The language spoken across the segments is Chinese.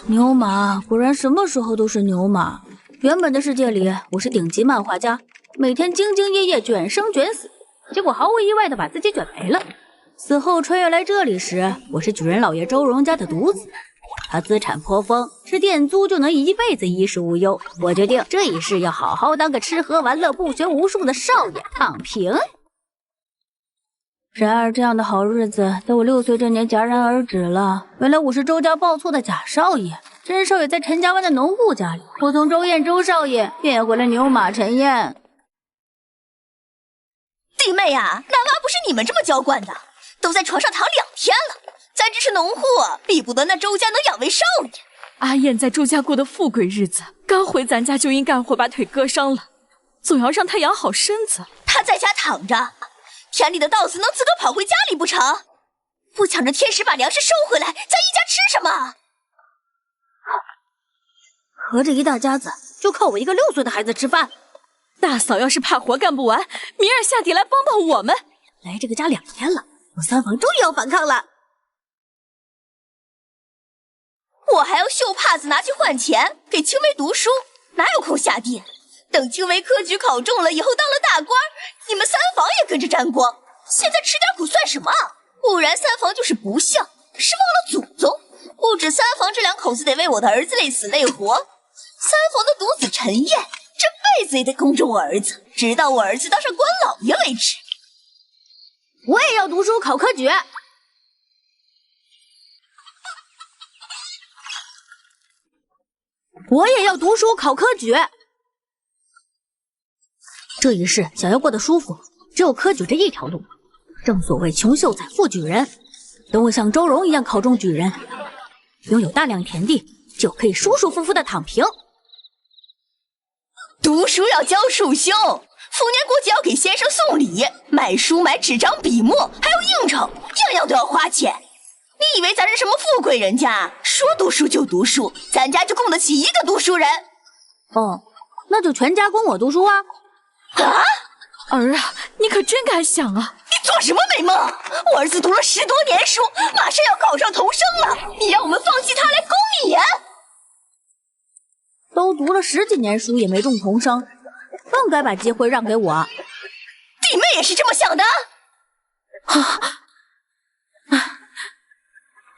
牛马果然什么时候都是牛马。原本的世界里，我是顶级漫画家，每天兢兢业业卷生卷死，结果毫无意外的把自己卷没了。死后穿越来这里时，我是举人老爷周荣家的独子，他资产颇丰，吃店租就能一辈子衣食无忧。我决定这一世要好好当个吃喝玩乐不学无术的少爷，躺平。然而这样的好日子在我6岁这年戛然而止了。原来我是周家报错的假少爷，真少爷在陈家湾的农户家里，我从周燕周少爷变回了牛马陈燕。弟妹啊，男娃不是你们这么娇惯的，都在床上躺2天了。咱只是农户，比不得那周家能养为少爷。阿燕在周家过的富贵日子，刚回咱家就因干活把腿割伤了，总要让她养好身子。她在家躺着，田里的稻子能自个跑回家里不成？不抢着天时把粮食收回来，咱一家吃什么？合着一大家子就靠我一个6岁的孩子吃饭。大嫂要是怕活干不完，明儿下地来帮帮我们。来这个家2天了，我三房终于要反抗了。我还要绣帕子拿去换钱，给青梅读书，哪有空下地？等青梅科举考中了，以后当了大官，你们三房也跟着沾光。现在吃点苦算什么？不然三房就是不孝，是忘了祖宗。不止三房这2口子得为我的儿子累死累活，三房的独子陈燕这辈子也得供着我儿子，直到我儿子当上官老爷为止。我也要读书考科举。我也要读书考科举。这一世想要过得舒服，只有科举这一条路。正所谓穷秀才富举人，等我像周荣一样考中举人，拥有大量田地，就可以舒舒服服的躺平。读书要教束修，逢年过节要给先生送礼，买书买纸张笔墨，还有应酬，样样都要花钱。你以为咱是什么富贵人家？说读书就读书，咱家就供得起一个读书人。哦，那就全家供我读书啊！啊，儿啊，你可真敢想啊！你做什么美梦？我儿子读了10多年书，马上要考上童生了，你让我们放弃他来供你？都读了10几年书也没中童生，更该把机会让给我。弟妹也是这么想的？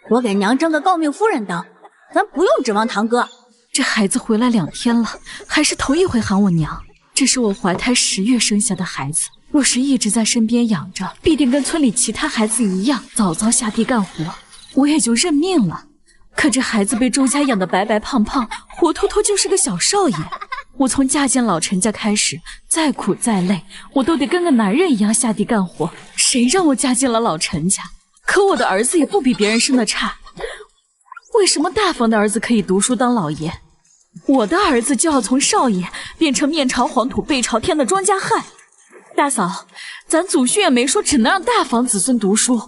我给娘争个诰命夫人当，咱不用指望堂哥。这孩子回来2天了，还是头一回喊我娘。这是我怀胎10月生下的孩子，若是一直在身边养着，必定跟村里其他孩子一样，早早下地干活，我也就认命了。可这孩子被周家养得白白胖胖，活脱脱就是个小少爷。我从嫁进老陈家开始，再苦再累，我都得跟个男人一样下地干活。谁让我嫁进了老陈家？可我的儿子也不比别人生的差，为什么大房的儿子可以读书当老爷，我的儿子就要从少爷变成面朝黄土背朝天的庄稼汉？大嫂，咱祖训也没说只能让大房子孙读书。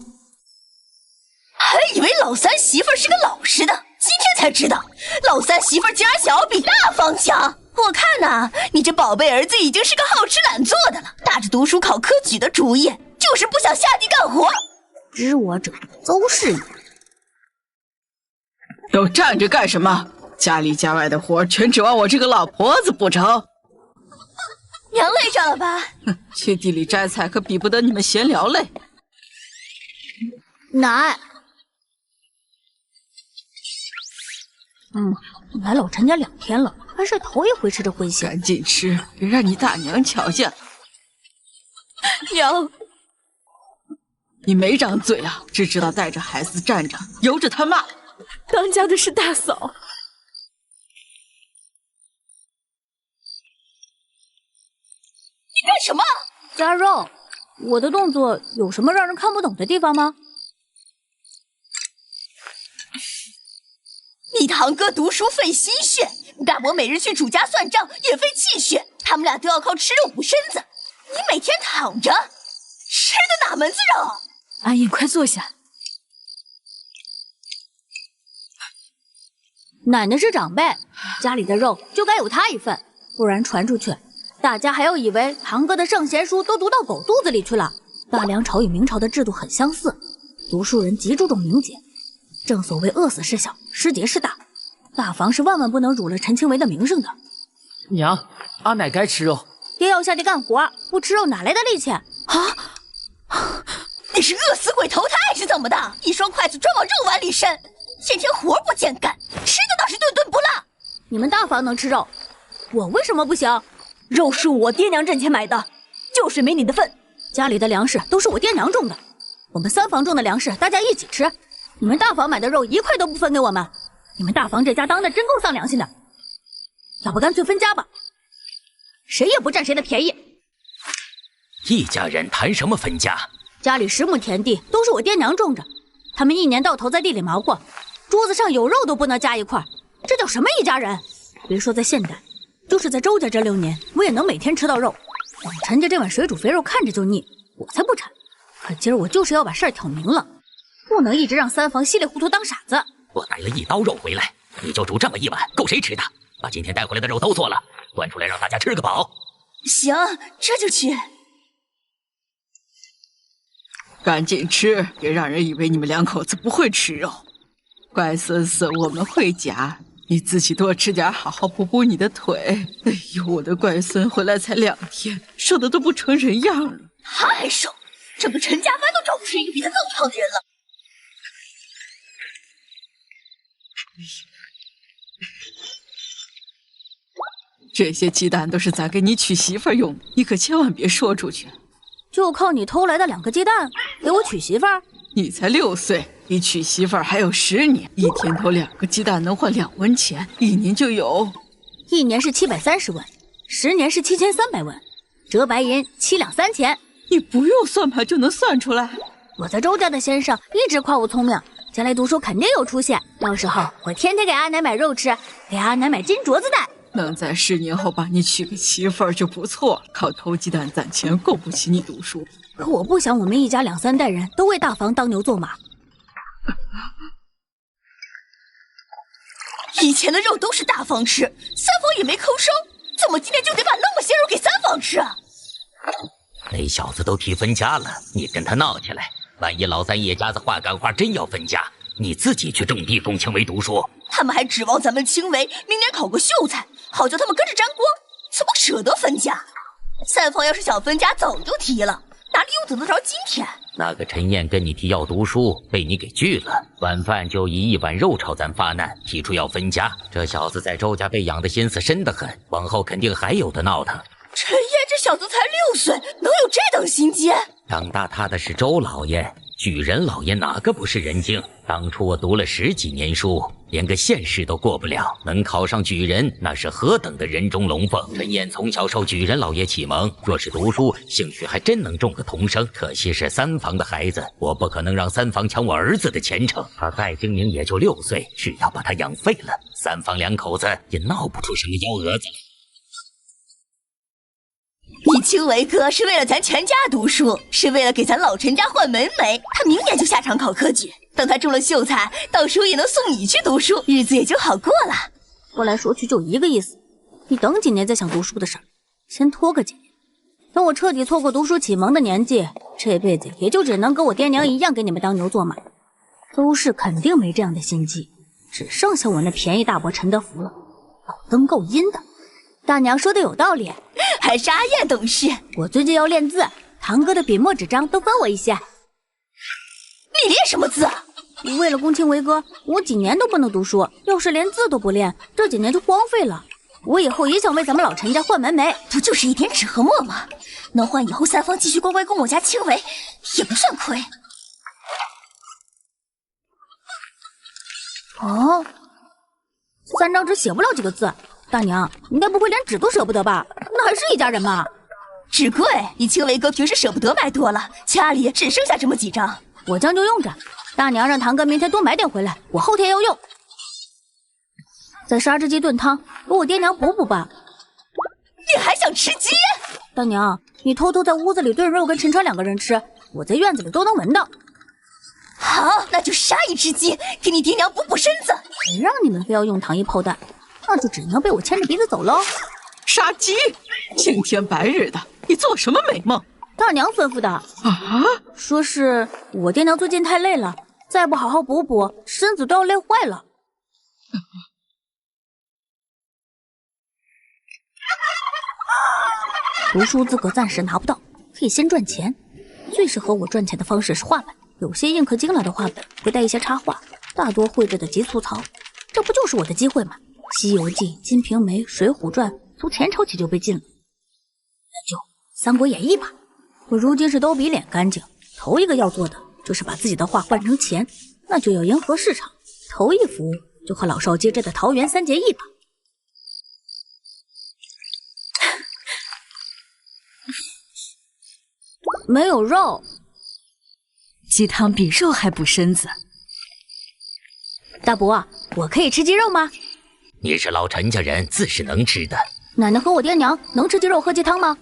还以为老三媳妇是个老实的，今天才知道老三媳妇竟然想要比大房强。我看呐，你这宝贝儿子已经是个好吃懒做的了，打着读书考科举的主意，就是不想下地干活。知我者邹氏也。都站着干什么？家里家外的活全指望我这个老婆子不成？娘累着了吧？哼，去地里摘菜可比不得你们闲聊累。奶，来老陈家2天了，还是头一回吃这荤腥。赶紧吃，别让你大娘瞧见。娘，你没长嘴啊，只知道带着孩子站着，由着他骂。当家的是大嫂。你干什么？夹肉，我的动作有什么让人看不懂的地方吗？你堂哥读书费心血，大伯每日去主家算账也费气血，他们俩都要靠吃肉补身子，你每天躺着，吃的哪门子肉？阿燕，快坐下。奶奶是长辈，家里的肉就该有她一份，不然传出去，大家还要以为堂哥的圣贤书都读到狗肚子里去了。大梁朝与明朝的制度很相似，读书人极注重名节，正所谓饿死是小，失节是大，大房是万万不能辱了陈青梅的名声的。娘，阿奶该吃肉。爹要下地干活，不吃肉哪来的力气啊？你是饿死鬼投胎还是怎么的？一双筷子专往肉碗里伸，天天活不见干，吃的倒是顿顿不落。你们大房能吃肉，我为什么不行？肉是我爹娘挣钱买的，就是没你的份。家里的粮食都是我爹娘种的，我们三房种的粮食大家一起吃。你们大房买的肉一块都不分给我们，你们大房这家当的真够丧良心的。要不干脆分家吧，谁也不占谁的便宜。一家人谈什么分家？家里10亩田地都是我爹娘种着，他们一年到头在地里忙活，桌子上有肉都不能夹一块，这叫什么一家人？别说在现代，就是在周家这6年，我也能每天吃到肉。老陈家这碗水煮肥肉看着就腻，我才不馋。可今儿我就是要把事儿挑明了，不能一直让三房稀里糊涂当傻子。我带了1刀肉回来，你就煮这么一碗，够谁吃的？把今天带回来的肉都做了，端出来让大家吃个饱。行，这就去。赶紧吃，别让人以为你们2口子不会吃肉。乖孙子，我们会夹，你自己多吃点，好好补补你的腿。哎呦，我的乖孙回来才2天，瘦的都不成人样了。他还瘦，整个陈家班都找不出一个比他更胖的人了。这些鸡蛋都是咱给你娶媳妇用的，你可千万别说出去。就靠你偷来的2个鸡蛋给我娶媳妇儿？你才6岁，离娶媳妇儿还有10年，一天偷2个鸡蛋能换2文钱，1年就有，1年是730文，10年是7300文，折白银7两3钱。你不用算盘就能算出来。我在周家的先生一直夸我聪明，将来读书肯定有出息，到时候我天天给阿奶买肉吃，给阿奶买金镯子戴。能在10年后把你娶个媳妇儿就不错，靠偷鸡蛋攒钱供不起你读书。可我不想我们一家2、3代人都为大房当牛做马。以前的肉都是大房吃，三房也没嗑收，怎么今天就得把那么些肉给三房吃啊？那小子都提分家了，你跟他闹起来，万一老三一家子话赶话真要分家，你自己去种地供青梅读书。他们还指望咱们青梅明年考个秀才，好叫他们跟着沾光，怎么舍得分家？三房要是想分家，早就提了，哪里用得着今天？那个陈燕跟你提要读书，被你给拒了，晚饭就以1碗肉朝咱发难，提出要分家。这小子在周家被养的心思深得很，往后肯定还有的闹腾。陈燕这小子才6岁，能有这等心机？长大他的是周老爷，举人老爷哪个不是人精？当初我读了10几年书，连个县试都过不了，能考上举人，那是何等的人中龙凤。陈燕从小受举人老爷启蒙，若是读书，兴许还真能中个童生。可惜是三房的孩子，我不可能让三房抢我儿子的前程。他再精明也就6岁，只要把他养废了，三房2口子也闹不出什么幺蛾子来。你青梅哥是为了咱全家读书，是为了给咱老陈家换门楣。他明年就下场考科举，等他中了秀才，到时候也能送你去读书，日子也就好过了。说来说去就一个意思，你等几年再想读书的事儿，先拖个几年。等我彻底错过读书启蒙的年纪，这辈子也就只能跟我爹娘一样给你们当牛做马。邹氏肯定没这样的心机，只剩下我那便宜大伯陈德福了。老登够阴的。大娘说的有道理，还是阿燕懂事。我最近要练字，堂哥的笔墨纸张都分我一些。你练什么字啊？为了恭亲为哥，我几年都不能读书，要是连字都不练，这几年就荒废了。我以后也想为咱们老陈家换门楣。不就是一点纸和墨吗？能换以后三方继续乖乖供我家青梅，也不算亏。哦，3张纸写不了几个字。大娘，你该不会连纸都舍不得吧？那还是一家人吗？纸贵，你青梅哥平时舍不得买多了，家里只剩下这么几张，我将就用着。大娘让堂哥明天多买点回来，我后天要用。再杀只鸡炖汤，给我爹娘补补吧。你还想吃鸡？大娘，你偷偷在屋子里炖肉跟陈川2个人吃，我在院子里都能闻到。好，那就杀一只鸡，给你爹娘补补身子。谁让你们非要用糖衣炮弹？那就只能被我牵着鼻子走喽。杀鸡，青天白日的，你做什么美梦？大娘吩咐的啊，说是我爹娘最近太累了，再不好好补补，身子都要累坏了。读书资格暂时拿不到，可以先赚钱。最适合我赚钱的方式是画本，有些印刻精良的画本会带一些插画，大多绘制的极粗糙，这不就是我的机会吗？《西游记》《金瓶梅》《水浒传》从前朝起就被禁了，那就《三国演义》吧。我如今是都比脸干净，头一个要做的就是把自己的画换成钱，那就要迎合市场。头一幅就和老少皆知的桃园三结义吧。没有肉，鸡汤比肉还补身子。大伯，我可以吃鸡肉吗？你是老陈家人，自是能吃的。奶奶和我爹娘能吃鸡肉喝鸡汤吗？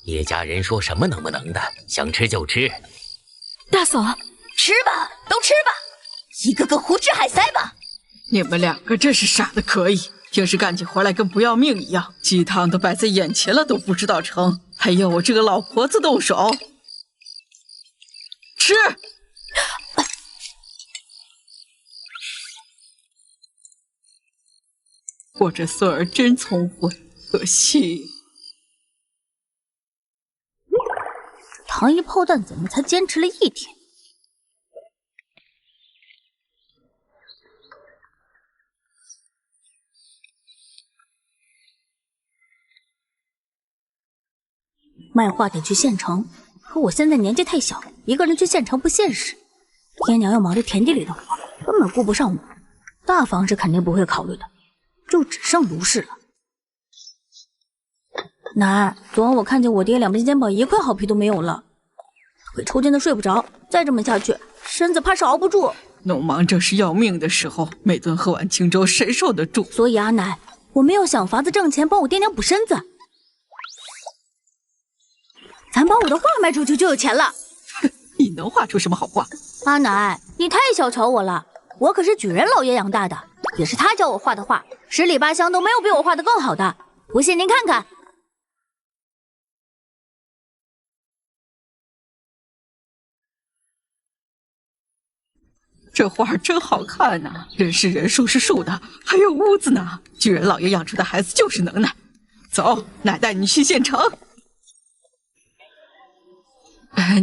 叶家人说什么能不能的，想吃就吃。大嫂，吃吧，都吃吧，一个个胡吃海塞吧。你们两个真是傻的可以，平时干起活来跟不要命一样，鸡汤都摆在眼前了都不知道盛，还要我这个老婆子动手。吃！我这孙儿真聪慧，可惜糖衣炮弹怎么才坚持了1天？卖画得去县城，可我现在年纪太小，一个人去县城不现实。爹娘要忙着田地里的活，根本顾不上我。大房子肯定不会考虑的，就只剩卢氏了。奶，昨晚我看见我爹两边肩膀一块好皮都没有了，腿抽筋的睡不着，再这么下去，身子怕是熬不住。农忙正是要命的时候，每顿喝碗清粥，谁受得住？所以阿奶，我们要想法子挣钱，帮我爹娘补身子。咱把我的画卖出去就有钱了。你能画出什么好画？阿奶，你太小瞧我了，我可是举人老爷养大的，也是他教我画的画，10里8乡都没有比我画的更好的。不信您看看。这画真好看呐，人是人，树是树的，还有屋子呢。举人老爷养出的孩子就是能耐。走，奶带你去县城。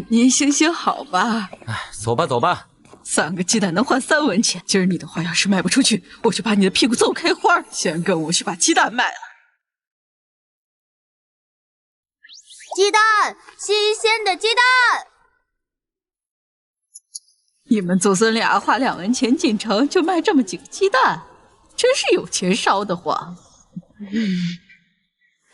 您行行好吧。走吧走吧。3个鸡蛋能换3文钱，今儿你的画要是卖不出去，我就把你的屁股揍开花。先跟我去把鸡蛋卖了。鸡蛋，新鲜的鸡蛋。你们祖孙俩花2文钱进城就卖这么几个鸡蛋，真是有钱烧得慌。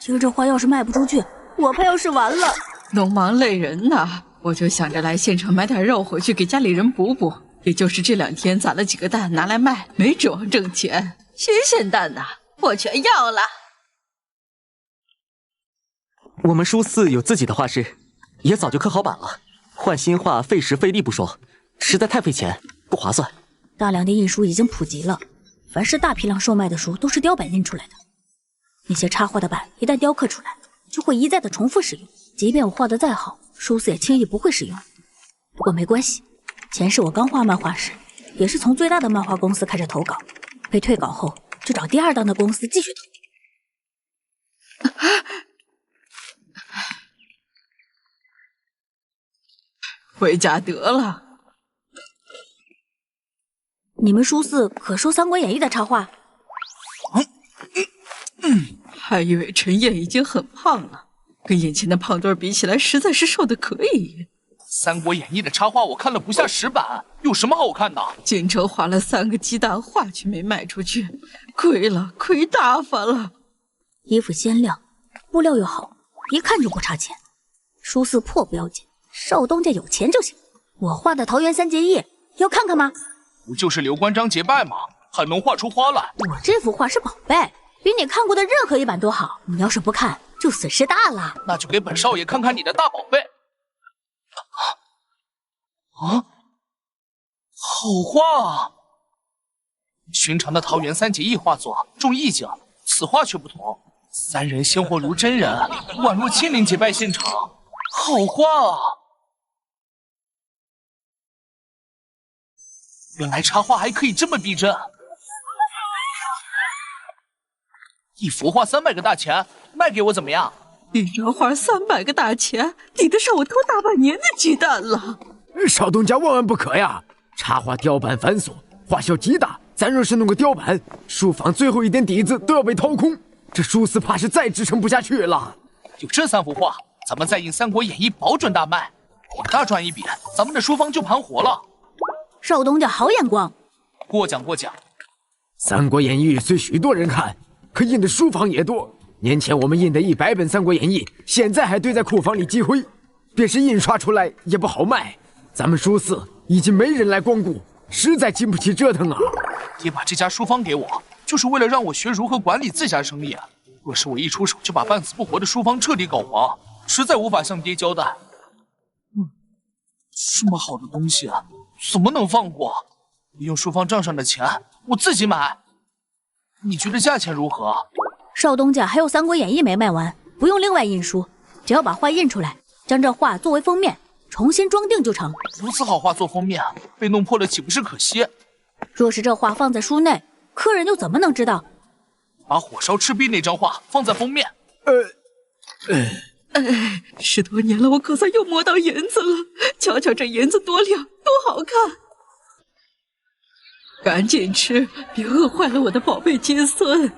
今儿这画要是卖不出去，我怕要是完了。农忙累人呐，我就想着来县城买点肉回去给家里人补补。也就是这2天攒了几个蛋拿来卖，没指望挣钱。新鲜蛋呐，我全要了。我们书肆有自己的画室，也早就刻好版了。换新画费时费力不说，实在太费钱，不划算。大量的印书已经普及了，凡是大批量售卖的书都是雕版印出来的。那些插画的版一旦雕刻出来，就会一再的重复使用。即便我画的再好，书肆也轻易不会使用。不过没关系，前世我刚画漫画时，也是从最大的漫画公司开始投稿，被退稿后就找第2档的公司继续投。回家得了。你们书肆可收《三国演义》的插画？还以为陈燕已经很胖了，跟眼前的胖墩比起来，实在是瘦的可以。《三国演义》的插画我看了不下10版，有什么好看的？进城花了3个鸡蛋，画却没卖出去，亏了，亏大发了。衣服鲜亮，布料又好，一看就不差钱。书肆破不要紧，少东家有钱就行。我画的桃园三结义，要看看吗？不就是刘关张结拜吗？还能画出花来？我这幅画是宝贝，比你看过的任何一版都好。你要是不看，就损失大了。那就给本少爷看看你的大宝贝。好画啊！寻常的桃园三结义画作重意境，此画却不同，三人鲜活如真人，宛若亲临结拜现场，好画啊！原来插画还可以这么逼真。一幅画300个大钱，卖给我怎么样？一张画300个大钱，抵得上我偷大半年的鸡蛋了。少东家万万不可呀！插画雕版繁琐，花销极大，咱若是弄个雕版，书房最后一点底子都要被掏空，这书肆怕是再支撑不下去了。就这3幅画，咱们再印《三国演义》，保准大卖。我大赚一笔，咱们的书房就盘活了。少东家好眼光，过奖过奖。《三国演义》虽许多人看，可印的书房也多。年前我们印的100本《三国演义》，现在还堆在库房里积灰，便是印刷出来也不好卖。咱们书肆已经没人来光顾，实在经不起折腾啊！爹把这家书房给我，就是为了让我学如何管理自家生意。若是我一出手就把半死不活的书房彻底搞黄，实在无法向爹交代。这么好的东西，怎么能放过？用书房账上的钱，我自己买。你觉得价钱如何？少东家还有《三国演义》没卖完，不用另外印书，只要把画印出来，将这画作为封面，重新装订就成。如此好画做封面，被弄破了岂不是可惜？若是这画放在书内，客人又怎么能知道？把火烧赤壁那张画放在封面。10多年了，我可算又摸到银子了。瞧瞧这银子多亮，多好看！赶紧吃，别饿坏了我的宝贝金孙。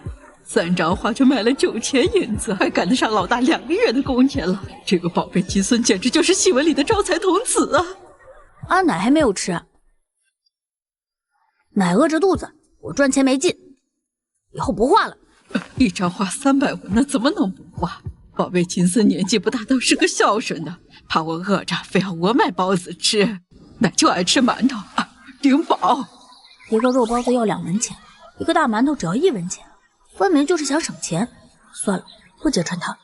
3张画就卖了9000银子，还赶得上老大2个月的工钱了。这个宝贝金孙简直就是戏文里的招财童子啊！阿奶还没有吃，奶饿着肚子，我赚钱没劲，以后不画了。一张画300文呢，怎么能不画？宝贝金孙年纪不大，倒是个孝顺的，怕我饿着，非要我买包子吃。奶就爱吃馒头啊，顶饱。一个肉包子要2文钱，一个大馒头只要1文钱，分明就是想省钱。算了，不揭穿他。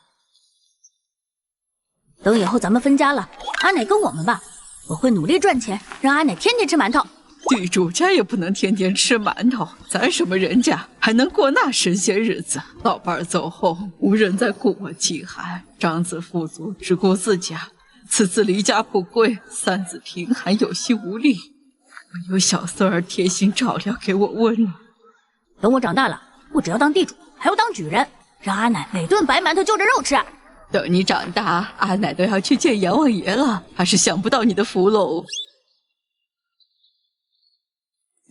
等以后咱们分家了，阿奶跟我们吧，我会努力赚钱，让阿奶天天吃馒头。地主家也不能天天吃馒头，咱什么人家还能过那神仙日子？老伴儿走后，无人再顾我饥寒；长子富足，只顾自家；次子离家不归，三子贫寒，有心无力。唯有小孙儿贴心照料，给我温暖。等我长大了，不只要当地主，还要当举人，让阿奶每顿白馒头就着肉吃。等你长大，阿奶都要去见阎王爷了，还是享不到你的福喽。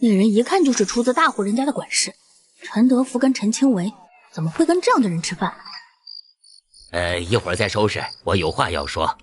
那人一看就是出自大户人家的管事，陈德福跟陈清维怎么会跟这样的人吃饭？一会儿再收拾，我有话要说。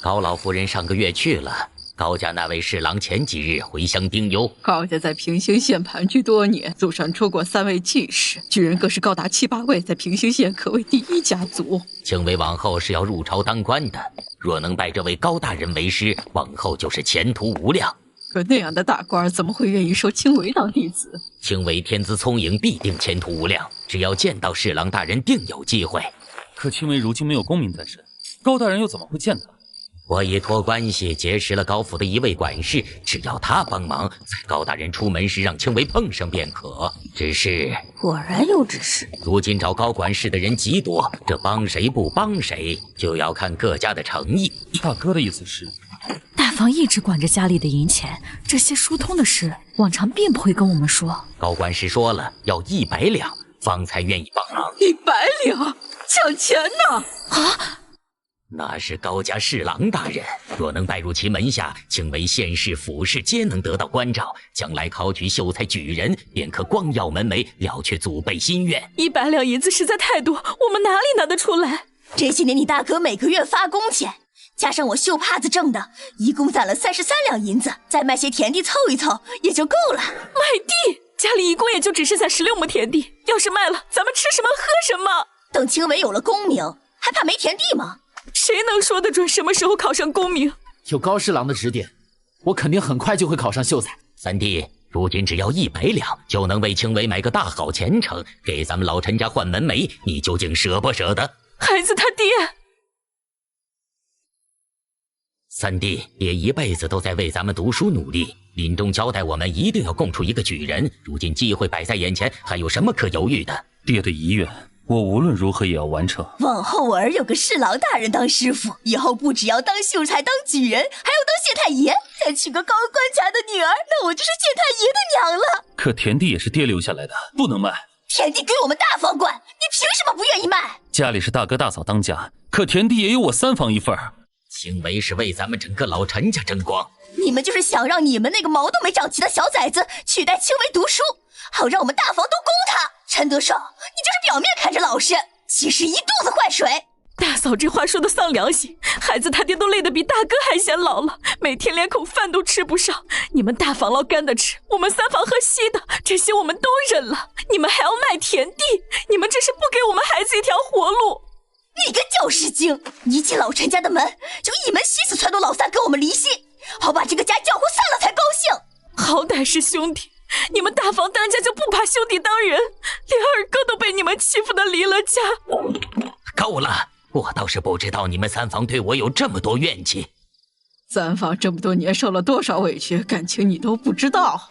高老夫人上个月去了，高家那位侍郎前几日回乡丁忧。高家在平兴县盘踞多年，祖上出过3位进士，举人更是高达7、8位，在平兴县可谓第一家族。清维往后是要入朝当官的，若能拜这位高大人为师，往后就是前途无量。可那样的大官怎么会愿意收清维当弟子？清维天资聪颖，必定前途无量，只要见到侍郎大人，定有机会。可清维如今没有功名在身，高大人又怎么会见他？我已托关系结识了高府的一位管事，只要他帮忙，在高大人出门时让清维碰上便可。只是果然有指示，如今找高管事的人极多，这帮谁不帮谁，就要看各家的诚意。大哥的意思是，大房一直管着家里的银钱，这些疏通的事，往常并不会跟我们说。高管事说了，要100两，方才愿意帮忙。100两，抢钱呢？啊！那是高家侍郎大人，若能拜入其门下，清为县市、府市皆能得到关照，将来考取秀才举人，便可光耀门楣，了却祖辈心愿。100两银子实在太多，我们哪里拿得出来？这些年你大哥每个月发工钱，加上我绣帕子挣的，一共攒了33两银子，再卖些田地凑一凑也就够了。卖地？家里一共也就只剩下16亩田地，要是卖了，咱们吃什么喝什么？等清维有了功名，还怕没田地吗？谁能说得准什么时候考上功名？有高侍郎的指点，我肯定很快就会考上秀才。三弟，如今只要100两，就能为清维买个大好前程，给咱们老陈家换门楣，你究竟舍不舍得？孩子他爹，三弟，爹一辈子都在为咱们读书努力，临终交代我们一定要供出一个举人。如今机会摆在眼前，还有什么可犹豫的？爹的遗愿我无论如何也要完成。往后我儿有个侍郎大人当师傅，以后不只要当秀才、当举人，还要当县太爷，再娶个高官家的女儿，那我就是县太爷的娘了。可田地也是爹留下来的，不能卖。田地归我们大房管，你凭什么不愿意卖？家里是大哥大嫂当家，可田地也有我3房1份。青梅是为咱们整个老陈家争光，你们就是想让你们那个毛都没长齐的小崽子取代青梅读书，好让我们大房都供他。陈德胜，你就是表面看着老实，其实一肚子坏水。大嫂这话说的丧良心，孩子他爹都累得比大哥还显老了，每天连口饭都吃不上。你们大房捞干的吃，我们3房喝稀的，这些我们都忍了。你们还要卖田地，你们这是不给我们孩子一条活路。你个搅屎精！一进老陈家的门，就一门心思撺掇老三跟我们离析，好把这个家搅和散了才高兴。好歹是兄弟，你们大房当家就不把兄弟当人，连二哥都被你们欺负的离了家。够了！我倒是不知道你们3房对我有这么多怨气。3房这么多年受了多少委屈，感情你都不知道。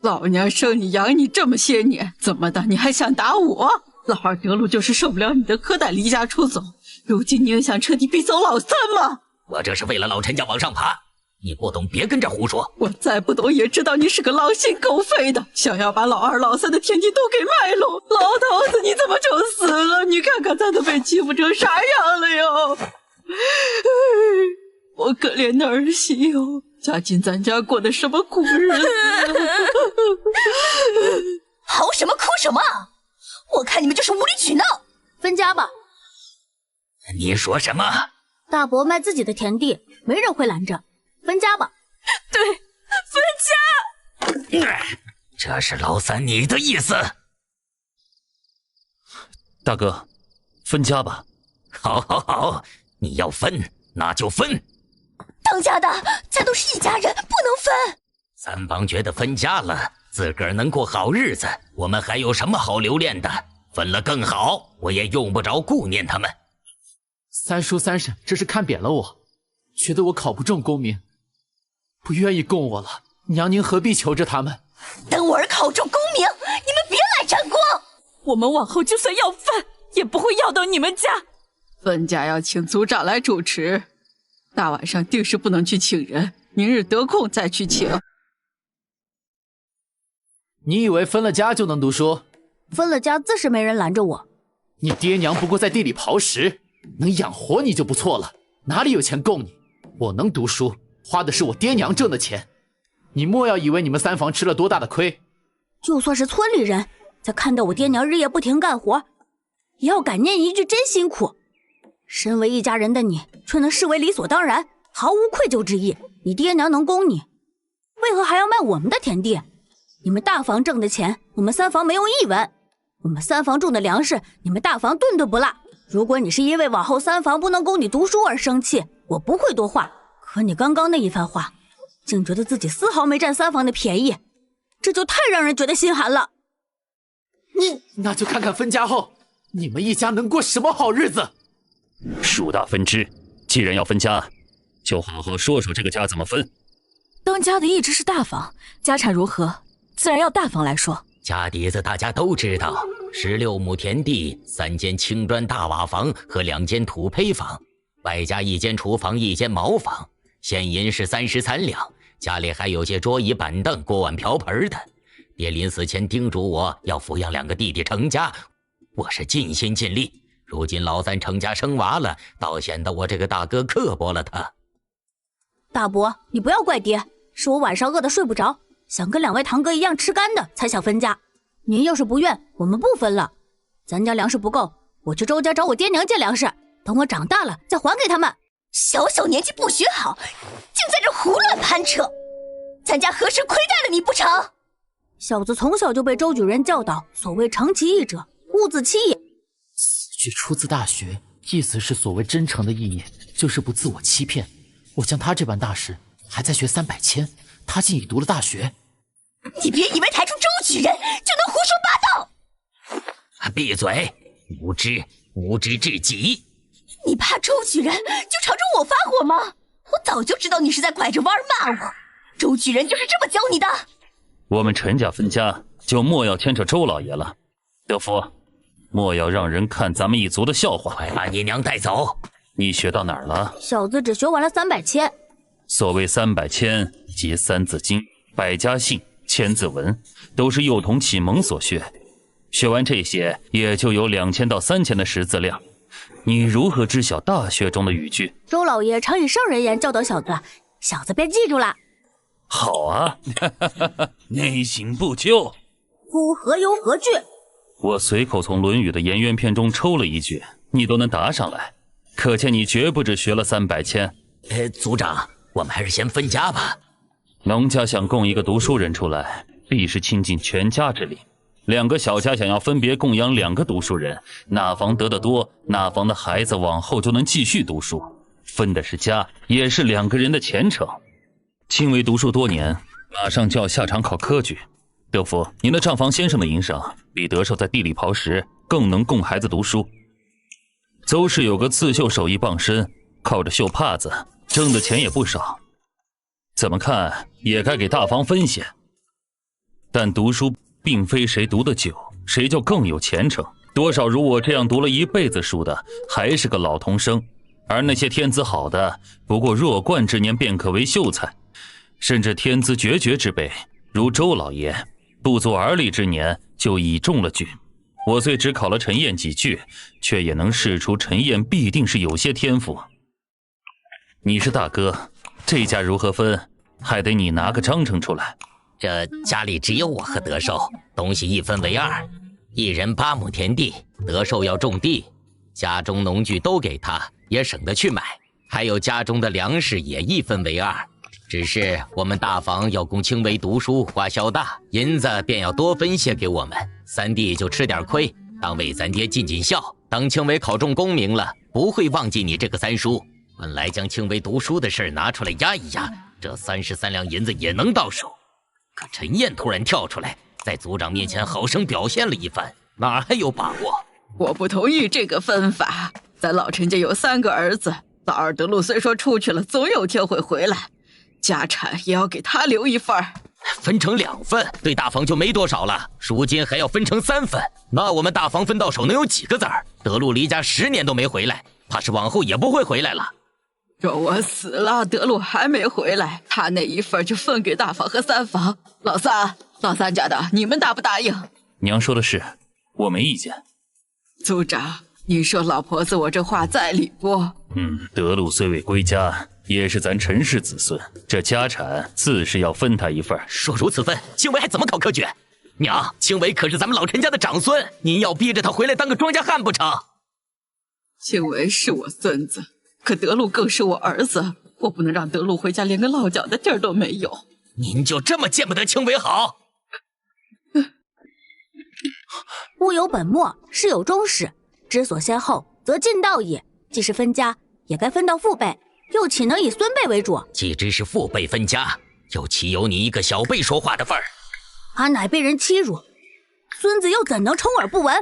老娘生你养你这么些年，怎么的你还想打我？老二德禄就是受不了你的苛待，离家出走。如今你又想彻底逼走老三吗？我这是为了老陈家往上爬，你不懂别跟这胡说。我再不懂也知道你是个狼心狗肺的，想要把老二老三的田地都给卖喽。老头子你怎么就死了？你看看咱都被欺负成啥样了哟！我可怜的儿媳哟，嫁进咱家过的什么苦日子？嚎什么哭什么？我看你们就是无理取闹，分家吧。你说什么？大伯卖自己的田地，没人会拦着。分家吧。对，分家。这是老三你的意思？大哥，分家吧。好，好，好，你要分那就分。当家的，咱都是一家人，不能分。3房觉得分家了，自个儿能过好日子，我们还有什么好留恋的？分了更好，我也用不着顾念他们。3叔3婶这是看扁了我，觉得我考不中功名，不愿意供我了。娘您何必求着他们？等我儿考中功名，你们别来沾光。我们往后就算要饭，也不会要到你们家。分家要请族长来主持，大晚上定是不能去请人，明日得空再去请。你以为分了家就能读书？分了家自是没人拦着我。你爹娘不过在地里刨食，能养活你就不错了，哪里有钱供你？我能读书，花的是我爹娘挣的钱。你莫要以为你们3房吃了多大的亏。就算是村里人，在看到我爹娘日夜不停干活，也要感念一句真辛苦。身为一家人的你，却能视为理所当然，毫无愧疚之意。你爹娘能供你，为何还要卖我们的田地？你们大房挣的钱，我们3房没有一文；我们3房种的粮食，你们大房顿顿不落。如果你是因为往后3房不能供你读书而生气，我不会多话。可你刚刚那一番话，竟觉得自己丝毫没占3房的便宜，这就太让人觉得心寒了。那就看看分家后，你们一家能过什么好日子。树大分枝，既然要分家，就好好说说这个家怎么分。当家的一直是大房，家产如何，自然要大房来说。家底子大家都知道，16亩田地，3间青砖大瓦房和2间土坯房，外加1间厨房1间茅房，现银是33两，家里还有些桌椅板凳锅碗瓢盆的。爹临死前叮嘱我要抚养2个弟弟成家，我是尽心尽力。如今老三成家生娃了，倒显得我这个大哥刻薄了他。大伯，你不要怪爹，是我晚上饿得睡不着，想跟2位堂哥一样吃干的，才想分家。您要是不愿，我们不分了。咱家粮食不够，我去周家找我爹娘借粮食，等我长大了再还给他们。小小年纪不学好，竟在这胡乱攀扯，咱家何时亏待了你不成？小子从小就被周举人教导，所谓诚其义者，勿自欺也。此句出自《大学》，意思是所谓真诚的意念，就是不自我欺骗。我像他这般大师，还在学300千，他竟已读了《大学》。你别以为抬出周举人就能胡说八道！闭嘴！无知，无知至极！你怕周举人就朝着我发火吗？我早就知道你是在拐着弯骂我。周举人就是这么教你的。我们陈家分家，就莫要牵扯周老爷了。德福，莫要让人看咱们一族的笑话。快把你娘带走！你学到哪儿了？小子只学完了300签。所谓300签，即三字经、百家姓、千字文，都是幼童启蒙所学。学完这些，也就有2000到3000的识字量。你如何知晓大学中的语句？周老爷常以圣人言教导小子，小子便记住了。好啊，内省不疚。夫何忧何惧？我随口从《论语》的颜渊篇中抽了一句，你都能答上来，可见你绝不止学了300签。族长，我们还是先分家吧。农家想供一个读书人出来，必是倾尽全家之力。2个小家想要分别供养2个读书人，哪房得的多，哪房的孩子往后就能继续读书。分的是家，也是2个人的前程。青微读书多年，马上就要下场考科举。德福，您的账房先生的营生比德寿在地里刨食更能供孩子读书。邹氏有个刺绣手艺傍身，靠着绣帕子挣的钱也不少，怎么看也该给大房分些。但读书并非谁读得久谁就更有前程，多少如我这样读了一辈子书的还是个老童生，而那些天资好的不过弱冠之年便可为秀才，甚至天资决绝之辈如周老爷不足而立之年就已中了举。我虽只考了陈燕几句，却也能试出陈燕必定是有些天赋。你是大哥，这家如何分，还得你拿个章程出来。这家里只有我和德寿，东西一分为2，一人8亩田地。德寿要种地，家中农具都给他，也省得去买。还有家中的粮食也一分为2。只是我们大房要供青微读书，花销大，银子便要多分些给我们。三弟就吃点亏，当为咱爹尽尽孝。等青微考中功名了，不会忘记你这个三叔。本来将青微读书的事拿出来压一压，这33两银子也能到手。可陈燕突然跳出来，在族长面前好生表现了一番，哪还有把握？我不同意这个分法。咱老陈家有3个儿子，老二德禄虽说出去了，总有天会回来，家产也要给他留一份。分成2份，对大房就没多少了。如今还要分成3份，那我们大房分到手能有几个子儿？德禄离家10年都没回来，怕是往后也不会回来了。若我死了，德禄还没回来，他那一份就分给大房和3房。老三家的，你们答不答应？娘说的是，我没意见。族长，你说老婆子我这话在理不？德禄虽未归家，也是咱陈氏子孙，这家产自是要分他一份。说如此分，青微还怎么考科举？娘，青微可是咱们老陈家的长孙，您要逼着他回来当个庄稼汉不成？青微是我孙子，可德禄更是我儿子，我不能让德禄回家连个落脚的地儿都没有。您就这么见不得青微好？物有本末，事有终始，知所先后，则近道也。既是分家，也该分到父辈，又岂能以孙辈为主？既知是父辈分家，又岂有你一个小辈说话的份儿？阿奶被人欺辱，孙子又怎能充耳不闻？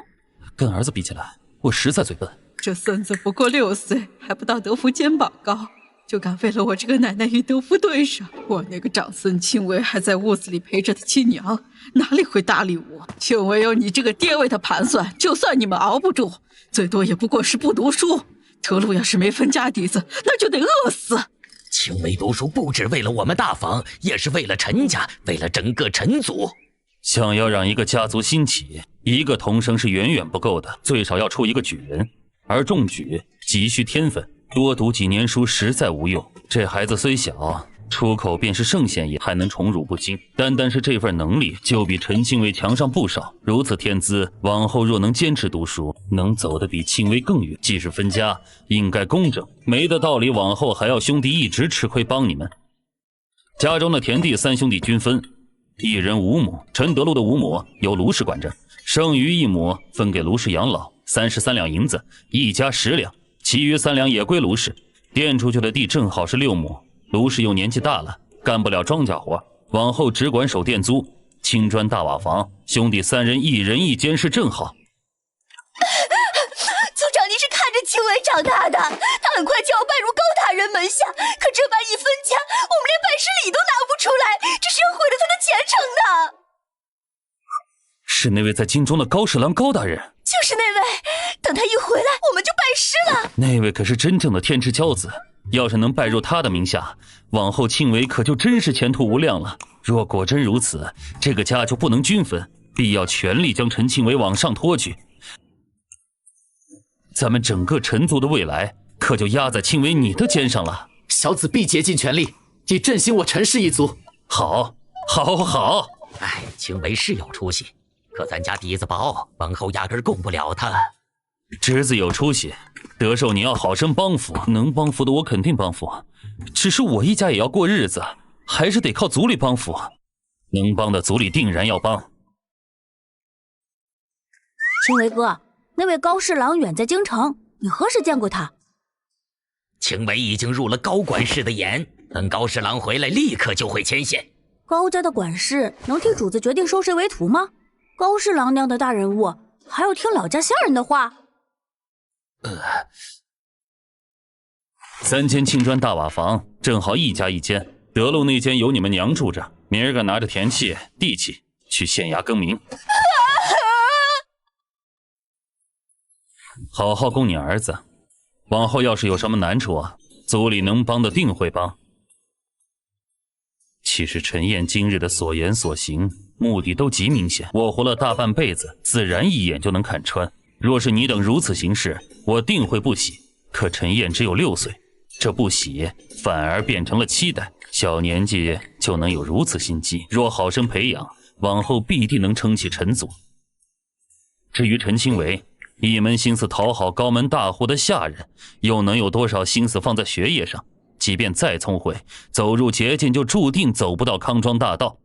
跟儿子比起来，我实在嘴笨。这孙子不过6岁，还不到德福肩膀高，就敢为了我这个奶奶与德福对上。我那个长孙青微还在屋子里陪着他亲娘，哪里会搭理我？青微有你这个爹为他盘算，就算你们熬不住，最多也不过是不读书。德禄要是没分家底子，那就得饿死。青微读书不只为了我们大房，也是为了陈家，为了整个陈族。想要让一个家族兴起，一个童生是远远不够的，最少要出一个举人。而中举急需天分，多读几年书实在无用。这孩子虽小，出口便是圣贤也，还能宠辱不惊。单是这份能力，就比陈青微强上不少。如此天资，往后若能坚持读书，能走得比青微更远。既是分家，应该公正，没的道理往后还要兄弟一直吃亏帮你们。家中的田地3兄弟均分，一人5亩。陈德禄的5亩由卢氏管着，剩余1亩分给卢氏养老，33两银子，一家10两，其余3两也归卢氏。垫出去的地正好是6亩。卢氏又年纪大了，干不了庄稼活，往后只管守店租，青砖大瓦房，兄弟3人1人1间是正好。族长，您是看着青微长大的，他很快就要拜入高大人门下，可这般一分家，我们连办事礼都拿不出来，这是要毁了他的前程的。是那位在京中的高侍郎高大人？就是那位。等他一回来，我们就拜师了。那位可是真正的天之骄子，要是能拜入他的名下，往后庆伟可就真是前途无量了。若果真如此，这个家就不能均分，必要全力将陈庆伟往上托举。咱们整个陈族的未来，可就压在庆伟你的肩上了。小子必竭尽全力，以振兴我陈氏一族。好，好，好。哎，庆伟是有出息，可咱家底子薄，往后压根供不了他。侄子有出息，德寿你要好生帮扶，能帮扶的我肯定帮扶。只是我一家也要过日子，还是得靠族里帮扶。能帮的族里定然要帮。青维哥，那位高侍郎远在京城，你何时见过他？庆伟已经入了高管事的眼，等高侍郎回来，立刻就会牵线。高家的管事能替主子决定收谁为徒吗？高侍郎那样的大人物，还要听老家下人的话？3间青砖大瓦房，正好一家一间。德路那间由你们娘住着，明儿个拿着田契、地契去县衙更名。好好供你儿子，往后要是有什么难处啊，族里能帮的定会帮。其实陈燕今日的所言所行，目的都极明显。我活了大半辈子，自然一眼就能看穿。若是你等如此行事，我定会不喜。可陈燕只有6岁，这不喜反而变成了期待。小年纪就能有如此心机，若好生培养，往后必定能撑起陈族。至于陈清伟，一门心思讨好高门大户的下人，又能有多少心思放在学业上？即便再聪慧，走入捷径就注定走不到康庄大道。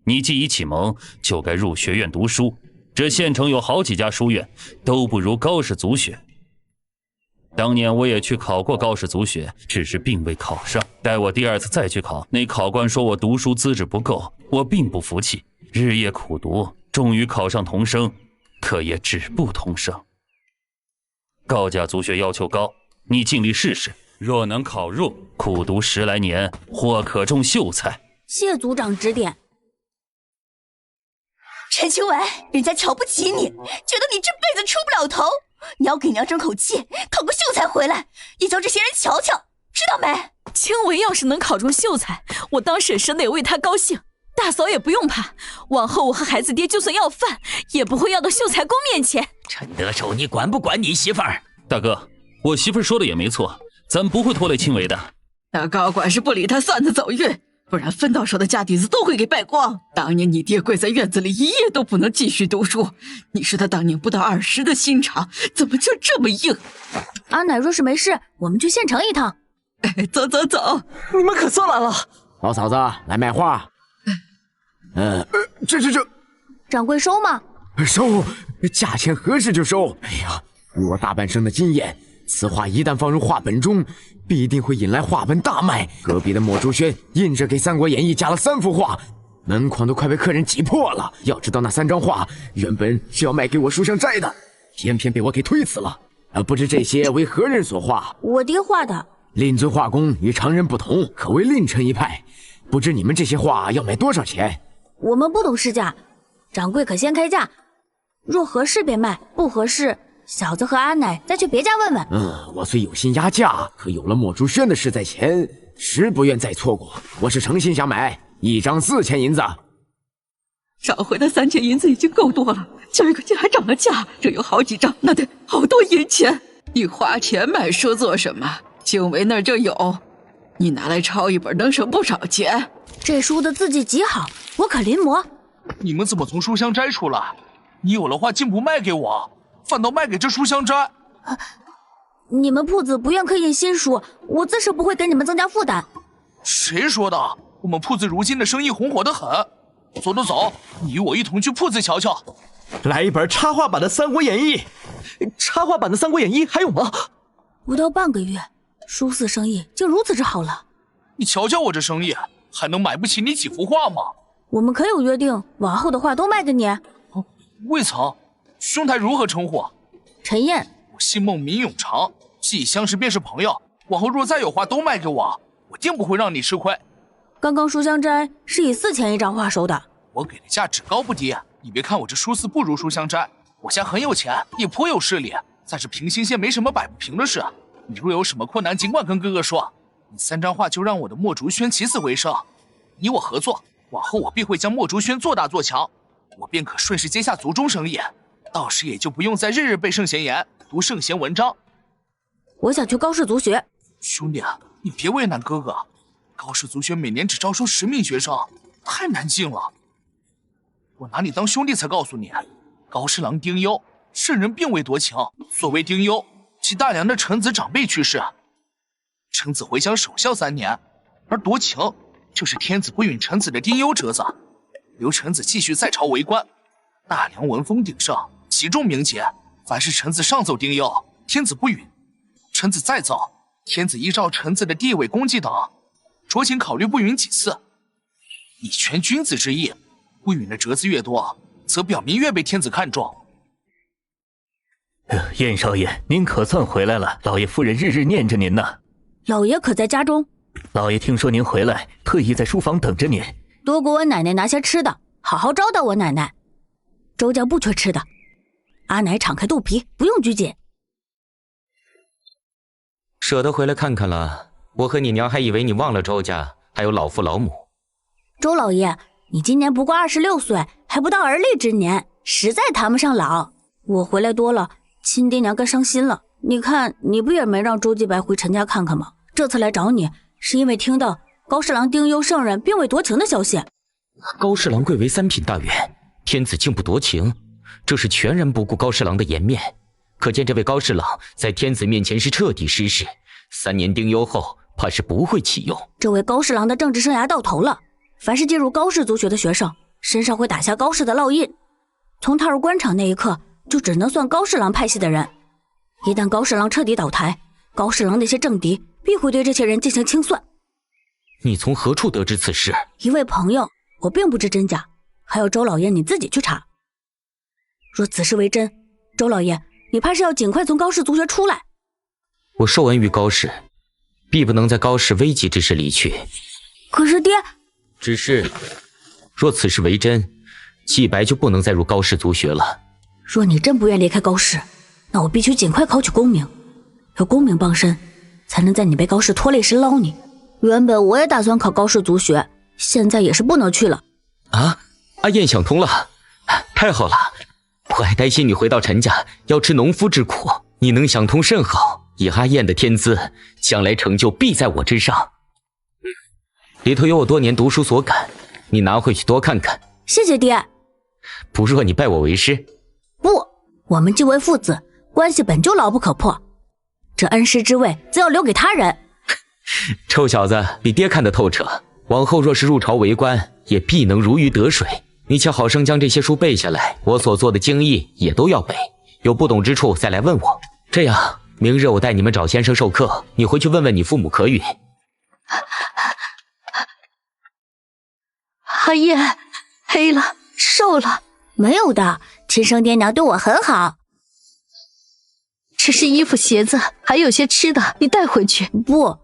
你既已启蒙，就该入学院读书。这县城有好几家书院，都不如高氏族学。当年我也去考过高氏族学，只是并未考上。待我第2次再去考，那考官说我读书资质不够，我并不服气，日夜苦读，终于考上童生，可也止步童生。高家族学要求高，你尽力试试，若能考入，苦读10来年，或可中秀才。谢族长指点。陈清伟，人家瞧不起你，觉得你这辈子出不了头。你要给娘争口气，考个秀才回来，也叫这些人瞧瞧，知道没？青维要是能考中秀才，我当婶婶得为他高兴。大嫂也不用怕，往后我和孩子爹就算要饭，也不会要到秀才公面前。陈德寿，你管不管你媳妇儿？大哥，我媳妇儿说的也没错，咱不会拖累青维的。那高管是不理他算他走运，不然分到手的家底子都会给败光。当年你爹跪在院子里一夜都不能继续读书，你是他当年不到20的心肠，怎么就这么硬？阿奶若是没事，我们去县城一趟。走走走，你们可算来了。老嫂子来卖画。这掌柜收吗？收，价钱合适就收。哎呀，以我大半生的经验，此画一旦放入画本中，必定会引来画本大卖。隔壁的莫竹轩硬着给《三国演义》加了3幅画，门框都快被客人挤破了。要知道那3张画原本是要卖给我书香斋的，偏偏被我给推辞了。不知这些为何人所画？我爹画的。令尊画工与常人不同，可谓另成一派。不知你们这些画要卖多少钱？我们不懂市价，掌柜可先开价，若合适便卖，不合适，小子和阿奶再去别家问问。我虽有心压价，可有了莫竹轩的事在前，实不愿再错过。我是诚心想买，1张4000银子。上回的3000银子已经够多了，今儿个竟还涨了价，这有好几张，那得好多银钱。你花钱买书做什么？青维那儿就有，你拿来抄一本能省不少钱。这书的字迹极好，我可临摹。你们怎么从书香斋出来？你有了画竟不卖给我，反倒卖给这书香斋。你们铺子不愿刻印新书，我自是不会给你们增加负担。谁说的？我们铺子如今的生意红火得很。走走走，你与我一同去铺子瞧瞧。来一本插画版的《三国演义》。插画版的《三国演义》还有吗？不到半个月，书肆生意就如此之好了。你瞧瞧我这生意，还能买不起你几幅画吗？我们可有约定，往后的画都卖给你。未曾。兄台如何称呼？陈燕。我姓孟，名永长，既已相识便是朋友。往后若再有画都卖给我，我定不会让你吃亏。刚刚书香斋是以4000一张画收的，我给的价只高不低。你别看我这书肆不如书香斋，我家很有钱，也颇有势力，在这平兴县没什么摆不平的事。你若有什么困难，尽管跟哥哥说。你3张画就让我的墨竹轩起死回生，你我合作，往后我必会将墨竹轩做大做强，我便可顺势接下族中生意，到时也就不用再日日背圣贤言，读圣贤文章。我想去高氏族学。兄弟，你别为难哥哥，高氏族学每年只招收10名学生，太难进了。我拿你当兄弟才告诉你，高侍郎丁忧，圣人并未多情。所谓丁忧，即大梁的臣子长辈去世，臣子回乡守孝3年，而夺情就是天子不允臣子的丁忧折子，留臣子继续在朝为官。大梁文风鼎盛，极重名节，凡是臣子上奏丁忧，天子不允，臣子再奏，天子依照臣子的地位功绩等，酌情考虑不允几次，以全君子之意。不允的折子越多，则表明越被天子看重。燕少爷，您可算回来了，老爷夫人日日念着您呢。老爷可在家中？老爷听说您回来，特意在书房等着您。多给我奶奶拿些吃的，好好招待我奶奶。周家不缺吃的，阿奶敞开肚皮，不用拘谨。舍得回来看看了，我和你娘还以为你忘了周家还有老父老母。周老爷，你今年不过26岁，还不到而立之年，实在谈不上老。我回来多了，亲爹娘更伤心了。你看，你不也没让周继白回陈家看看吗？这次来找你，是因为听到高侍郎丁忧圣人并未夺情的消息。高侍郎贵为3品大员，天子竟不夺情，这是全然不顾高侍郎的颜面。可见这位高侍郎在天子面前是彻底失势，3年丁忧后，怕是不会启用。这位高侍郎的政治生涯到头了。凡是进入高氏族学的学生，身上会打下高氏的烙印，从踏入官场那一刻，就只能算高侍郎派系的人。一旦高侍郎彻底倒台，高侍郎那些政敌必会对这些人进行清算。你从何处得知此事？一位朋友，我并不知真假，还有周老爷你自己去查。若此事为真，周老爷，你怕是要尽快从高氏族学出来。我受恩于高氏，必不能在高氏危急之时离去。可是爹，只是，若此事为真，季白就不能再入高氏族学了。若你真不愿离开高氏，那我必须尽快考取功名，有功名傍身，才能在你被高氏拖累时捞你。原本我也打算考高氏族学，现在也是不能去了。啊，阿燕想通了，太好了！我还担心你回到陈家要吃农夫之苦，你能想通甚好。以阿燕的天资，将来成就必在我之上。里头有我多年读书所感，你拿回去多看看。谢谢爹。不若你拜我为师。不，我们既为父子，关系本就牢不可破，这恩师之位则要留给他人。臭小子，比爹看得透彻，往后若是入朝为官，也必能如鱼得水。你且好生将这些书背下来，我所做的经义也都要背，有不懂之处再来问我。这样，明日我带你们找先生授课，你回去问问你父母可允。阿燕，黑了，瘦了。没有的，亲生爹娘对我很好。只是衣服鞋子还有些吃的，你带回去。不，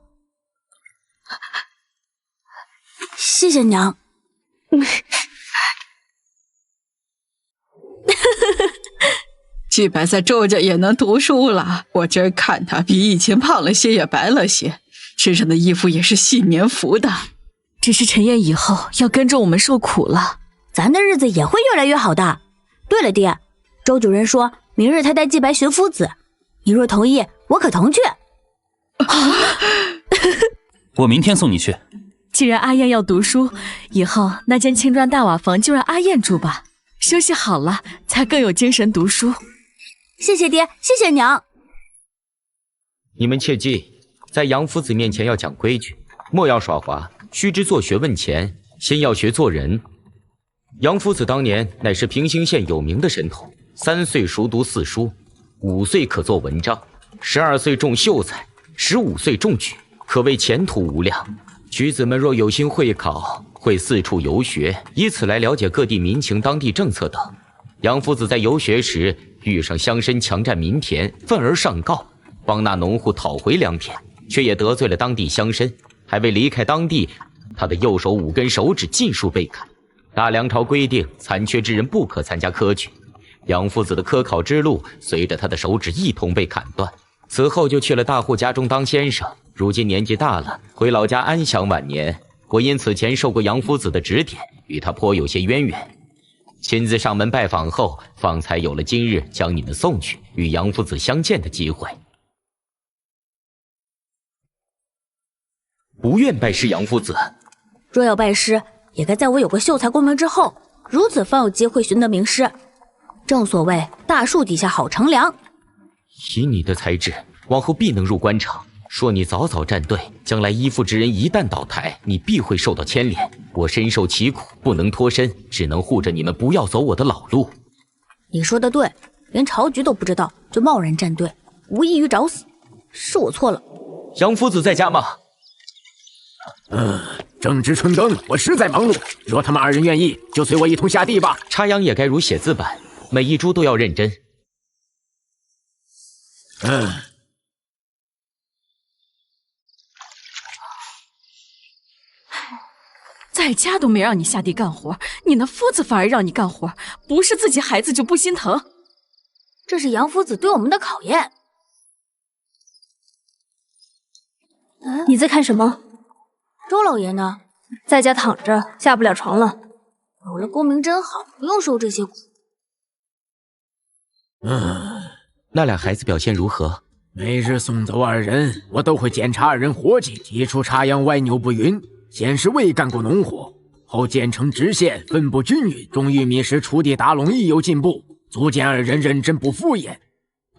谢谢娘。季白在周家也能读书了，我今儿看他比以前胖了些，也白了些，身上的衣服也是细棉服的。只是陈燕以后要跟着我们受苦了，咱的日子也会越来越好的。对了爹，周主任说明日他带季白寻夫子，你若同意，我可同去。我明天送你去。既然阿燕要读书，以后那间青砖大瓦房就让阿燕住吧，休息好了才更有精神读书。谢谢爹，谢谢娘。你们切记，在杨夫子面前要讲规矩，莫要耍滑，须知做学问前，先要学做人。杨夫子当年乃是平兴县有名的神童，3岁熟读4书，5岁可作文章，12岁中秀才，15岁中举，可谓前途无量。举子们若有心会考，会四处游学，以此来了解各地民情、当地政策等。杨夫子在游学时遇上乡绅强占民田，愤而上告，帮那农户讨回良田，却也得罪了当地乡绅，还未离开当地，他的右手5根手指尽数被砍。大梁朝规定，残缺之人不可参加科举，杨夫子的科考之路随着他的手指一同被砍断。此后就去了大户家中当先生，如今年纪大了，回老家安享晚年。我因此前受过杨夫子的指点，与他颇有些渊源。亲自上门拜访后，方才有了今日将你们送去，与杨夫子相见的机会。不愿拜师杨夫子，若要拜师，也该在我有过秀才功名之后，如此方有机会寻得名师。正所谓大树底下好乘凉。以你的才智，往后必能入官场。说你早早站队，将来依附之人一旦倒台，你必会受到牵连。我深受其苦，不能脱身，只能护着你们不要走我的老路。你说的对，连朝局都不知道就贸然站队，无异于找死。是我错了。杨夫子在家吗？正值春耕，我实在忙碌。若他们二人愿意，就随我一同下地吧。插秧也该如写字板，每一株都要认真。在家都没让你下地干活，你那夫子反而让你干活，不是自己孩子就不心疼。这是杨夫子对我们的考验。你在看什么？周老爷呢？在家躺着，下不了床了。有了功名真好，不用受这些苦。那俩孩子表现如何？每日送走二人，我都会检查二人活计，提出插秧歪扭不匀。先是未干过农活，后建成直线，分布均匀，种玉米时锄地打垄亦有进步，足见二人认真不敷衍。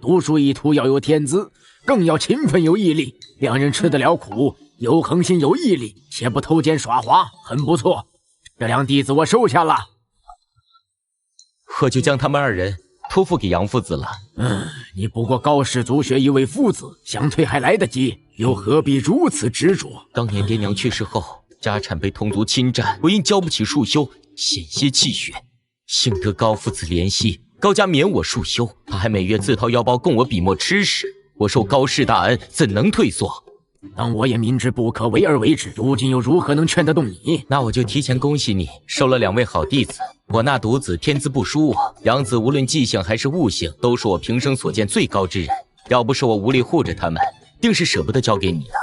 读书一途要有天资，更要勤奋有毅力。两人吃得了苦，有恒心有毅力，且不偷奸耍滑，很不错。这两弟子我收下了，我就将他们二人托付给杨夫子了。你不过高氏族学一位夫子，想退还来得及，又何必如此执着？当年爹娘去世后，家产被同族侵占，我因交不起束修，险些气血。幸得高夫子怜惜，高家免我束修，他还每月自掏腰包供我笔墨吃食。我受高氏大恩，怎能退缩？当我也明知不可为而为之，如今又如何能劝得动你？那我就提前恭喜你，收了2位好弟子。我那独子天资不输我，养子无论技性还是悟性，都是我平生所见最高之人。要不是我无力护着他们，定是舍不得交给你的。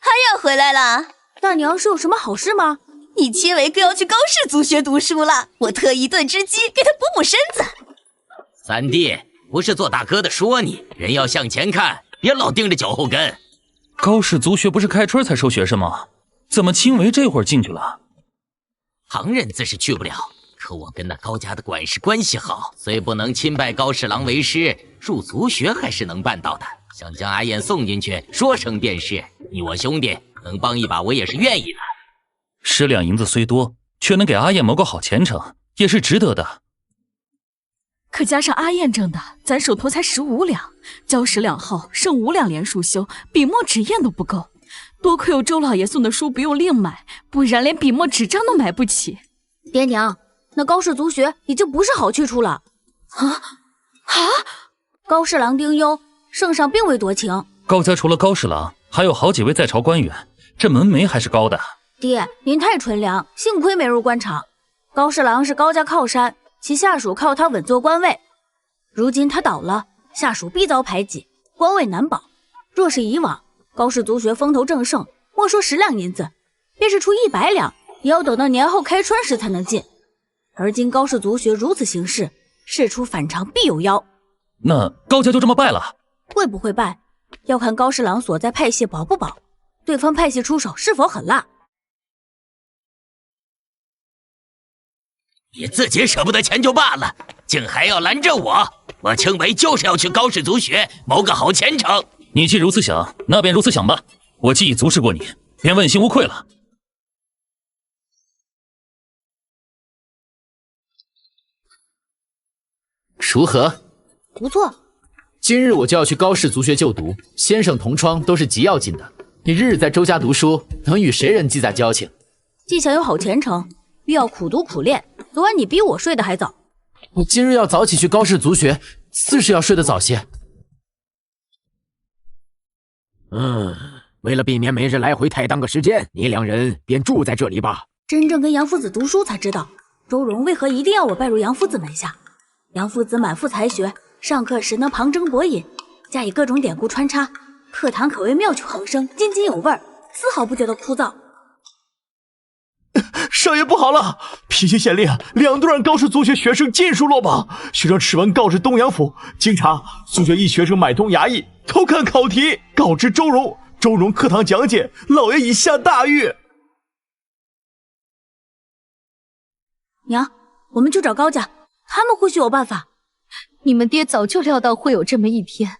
阿燕回来了，大娘是有什么好事吗？你亲为哥要去高氏族学读书了，我特意炖只鸡给他补补身子。三弟，不是做大哥的说你，人要向前看，别老盯着脚后跟。高氏族学不是开春才收学生吗？怎么亲为这会儿进去了？旁人自是去不了，可我跟那高家的管事关系好，虽不能亲拜高侍郎为师，入族学还是能办到的。想将阿燕送进去，说声便是。你我兄弟能帮一把，我也是愿意的。10两银子虽多，却能给阿燕谋个好前程，也是值得的。可加上阿燕挣的，咱手头才15两，交10两后剩5两连束修，笔墨纸砚都不够。多亏有周老爷送的书不用另买，不然连笔墨纸张都买不起。爹娘，那高氏族学已经不是好去处了。高侍郎丁忧，圣上并未多情。高家除了高侍郎，还有好几位在朝官员，这门楣还是高的。爹，您太纯良，幸亏没入官场。高侍郎是高家靠山，其下属靠他稳坐官位。如今他倒了，下属必遭排挤，官位难保。若是以往，高氏族学风头正盛，莫说10两银子，便是出100两，也要等到年后开春时才能进。而今高氏族学如此行事，事出反常必有妖。那高家就这么败了？会不会败，要看高侍郎所在派系保不保，对方派系出手是否狠辣。你自己舍不得钱就罢了，竟还要拦着我。我青梅就是要去高氏族学，谋个好前程。你既如此想，那便如此想吧。我既已足视过你，便问心无愧了。如何？不错。今日我就要去高氏族学就读，先生同窗都是极要紧的。你日日在周家读书，能与谁人记在交情？既想有好前程，必要苦读苦练。昨晚你比我睡得还早。我今日要早起去高氏族学，自是要睡得早些。为了避免每日来回太耽搁时间，你两人便住在这里吧。真正跟杨夫子读书才知道，周荣为何一定要我拜入杨夫子门下？杨夫子满腹才学，上课时能旁征博引，加以各种典故穿插，课堂可谓妙趣横生，津津有味，丝毫不觉得枯燥。少爷不好了！脾气县令2度让高氏族学学生尽数落榜。学生耻闻告知东阳府，经查，族学一学生买通衙役，偷看考题，告知周荣。周荣课堂讲解，老爷已下大狱。娘，我们去找高家，他们或许有办法。你们爹早就料到会有这么一天。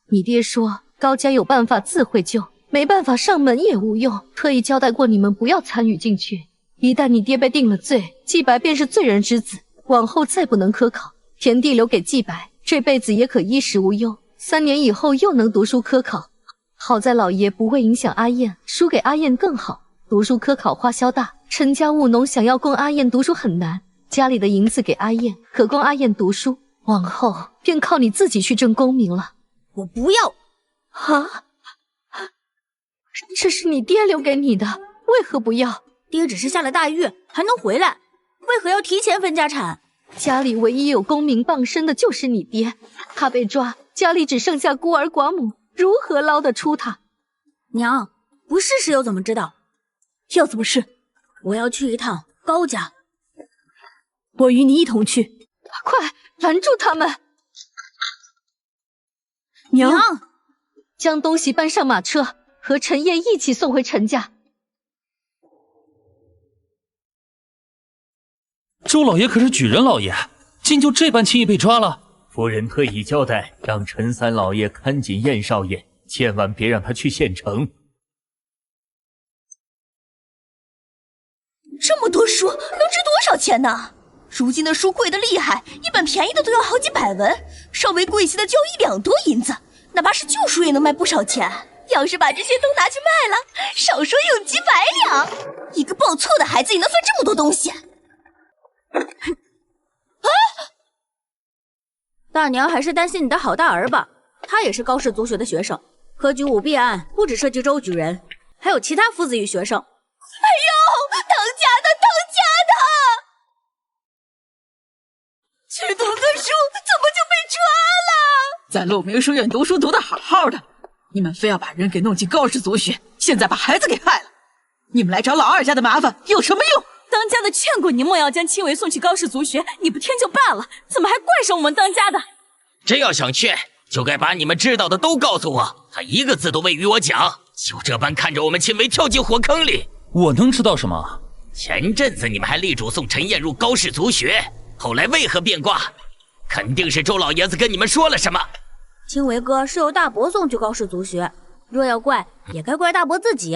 你爹说高家有办法自会救，没办法上门也无用，特意交代过你们不要参与进去。一旦你爹被定了罪，季白便是罪人之子，往后再不能科考。田地留给季白，这辈子也可衣食无忧，3年以后又能读书科考。好在老爷不会影响阿燕，输给阿燕更好。读书科考花销大，陈家务农想要供阿燕读书很难，家里的银子给阿燕，可供阿燕读书，往后便靠你自己去争功名了。我不要！啊，这是你爹留给你的，为何不要？爹只是下了大狱，还能回来，为何要提前分家产？家里唯一有功名傍身的就是你爹，他被抓，家里只剩下孤儿寡母，如何捞得出他？娘，不试试又怎么知道？要怎么试？我要去一趟高家。我与你一同去。快拦住他们！娘，将东西搬上马车，和陈燕一起送回陈家。周老爷可是举人老爷，竟就这般轻易被抓了？夫人特意交代，让陈三老爷看紧燕少爷，千万别让他去县城。这么多书能值多少钱呢？如今的书贵得厉害，一本便宜的都要好几百文，稍微贵些的就要1两多银子，哪怕是旧书也能卖不少钱。要是把这些都拿去卖了，少说有几百两。一个报错的孩子也能算这么多东西？啊！大娘还是担心你的好大儿吧，他也是高氏族学的学生。科举舞弊案不只涉及周举人，还有其他夫子与学生。哎呦，当家的，当家的！去读个书，怎么就被抓了？在鹿鸣书院读书读得好好的，你们非要把人给弄进高氏族学，现在把孩子给害了，你们来找老二家的麻烦有什么用？当家的劝过你莫要将青维送去高氏族学，你不听就罢了，怎么还怪上我们当家的？真要想劝，就该把你们知道的都告诉我，他一个字都未与我讲，就这般看着我们青维跳进火坑里。我能知道什么？前阵子你们还力主送陈燕入高氏族学，后来为何变卦？肯定是周老爷子跟你们说了什么。青维哥是由大伯送去高氏族学，若要怪，也该怪大伯自己。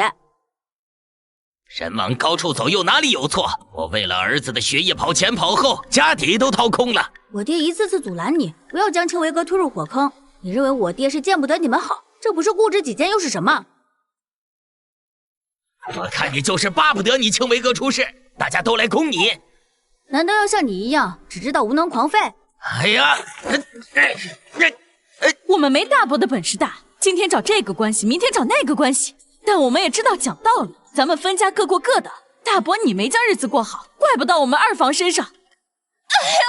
人往高处走又哪里有错？我为了儿子的学业跑前跑后，家底都掏空了。我爹一次次阻拦你，不要将青维哥推入火坑。你认为我爹是见不得你们好，这不是固执己见又是什么？我看你就是巴不得你青维哥出事，大家都来攻你。难道要像你一样只知道无能狂废？哎呀，我们没大伯的本事大，今天找这个关系，明天找那个关系，但我们也知道讲道理，咱们分家各过各的。大伯你没将日子过好，怪不到我们二房身上。哎呀！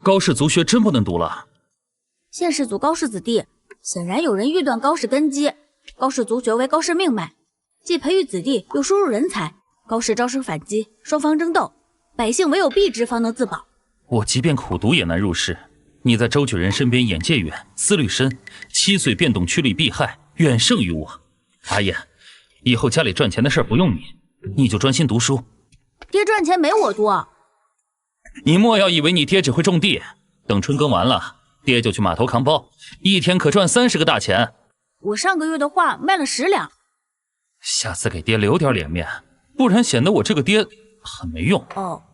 高氏族学真不能读了。现世祖高氏子弟，显然有人欲断高氏根基。高氏族学为高氏命脉，既培育子弟，又输入人才。高氏招生反击，双方争斗，百姓唯有避之方能自保。我即便苦读也难入世。你在周举人身边眼界远，思虑深，7岁便懂趋利避害，远胜于我。阿燕，以后家里赚钱的事不用你，你就专心读书。爹赚钱没我多。你莫要以为你爹只会种地，等春耕完了，爹就去码头扛包，一天可赚30个大钱。我上个月的画卖了10两。下次给爹留点脸面，不然显得我这个爹很没用。哦。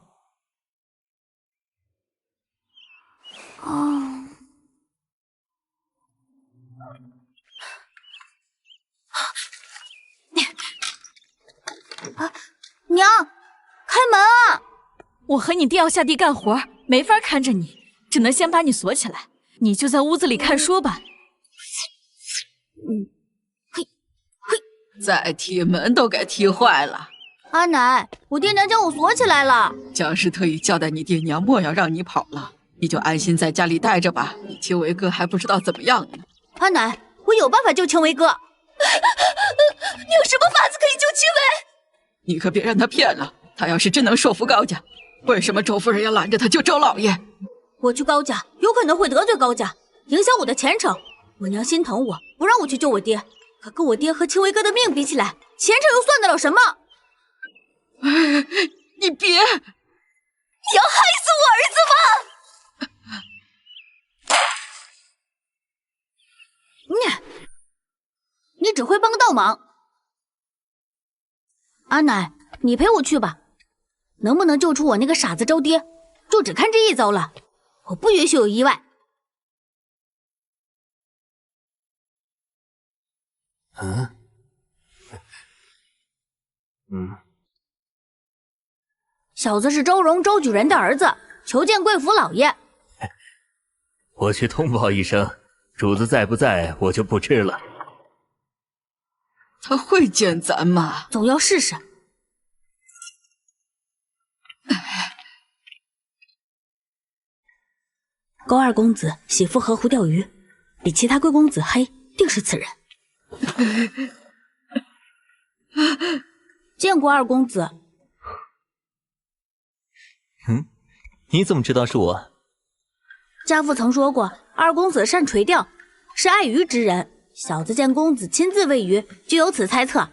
娘，开门啊！我和你爹要下地干活，没法看着你，只能先把你锁起来。你就在屋子里看书吧。再踢门都给踢坏了。阿奶，我爹娘将我锁起来了。江氏特意交代你爹娘莫要让你跑了，你就安心在家里待着吧。你青维哥还不知道怎么样呢。阿奶，我有办法救青维哥。你有什么法子可以救青维？你可别让他骗了，他要是真能说服高家，为什么周夫人要拦着他救周老爷？我去高家有可能会得罪高家，影响我的前程。我娘心疼我，不让我去救我爹，可跟我爹和青维哥的命比起来，前程又算得了什么？你别！你要害死我儿子吗？你只会帮个倒忙。阿奶，你陪我去吧。能不能救出我那个傻子周爹，就只看这一遭了。我不允许有意外。小子是周荣、周举人的儿子，求见贵府老爷。我去通报一声，主子在不在，我就不知了。他会见咱吗？总要试试。高二公子喜赴河湖钓鱼，比其他贵公子黑，定是此人。见过二公子。你怎么知道是我？家父曾说过，二公子善垂钓，是爱鱼之人。小子见公子亲自喂鱼，就有此猜测。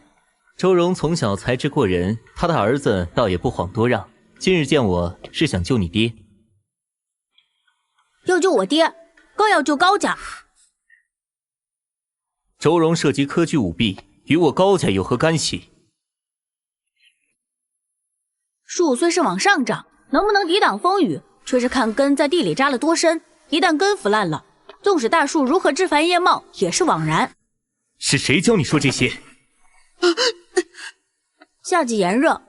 周荣从小才智过人，他的儿子倒也不遑多让。今日见我是想救你爹。要救我爹，更要救高家。周荣涉及科举舞弊，与我高家有何干系树虽是往上长，能不能抵挡风雨，却是看根在地里扎了多深。一旦根腐烂了，纵使大树如何枝繁叶茂，也是枉然。是谁教你说这些？夏季炎热，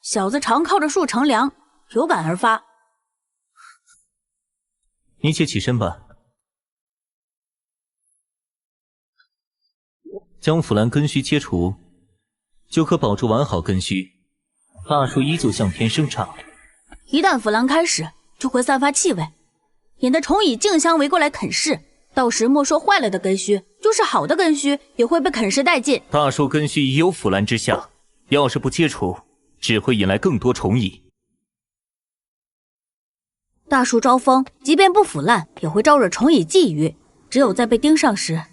小子常靠着树乘凉，有感而发。你且起身吧。将腐烂根须切除，就可保住完好根须。大树依旧向天生长。一旦腐烂开始，就会散发气味，引得虫蚁竞相围过来啃噬。到时莫说坏了的根须，就是好的根须也会被啃食殆尽。大树根须已有腐烂之象，要是不切除，只会引来更多虫蚁。大树招风，即便不腐烂，也会招惹虫蚁觊觎。只有在被盯上时，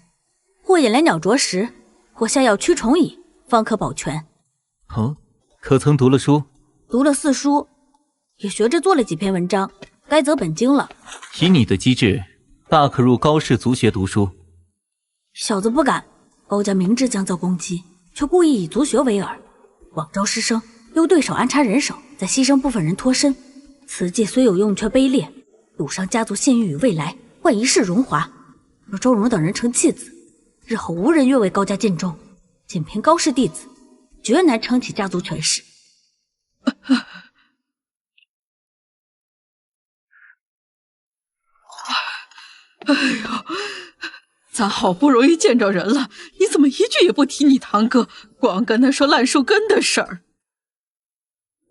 或引来鸟啄食，或下药驱虫蚁，方可保全。可曾读了书？读了4书，也学着做了几篇文章，该择本经了。以你的机智，大可入高氏族学读书。小子不敢，高家明知将遭攻击，却故意以族学为饵，广招师生，又对手安插人手，再牺牲部分人脱身。此计虽有用，却卑劣，赌上家族信誉与未来，换一世荣华。若周荣等人成弃子，日后无人越为高家尽忠，仅凭高氏弟子，绝难撑起家族权势。哎呦，咱好不容易见着人了，你怎么一句也不提你堂哥，光跟他说烂树根的事儿？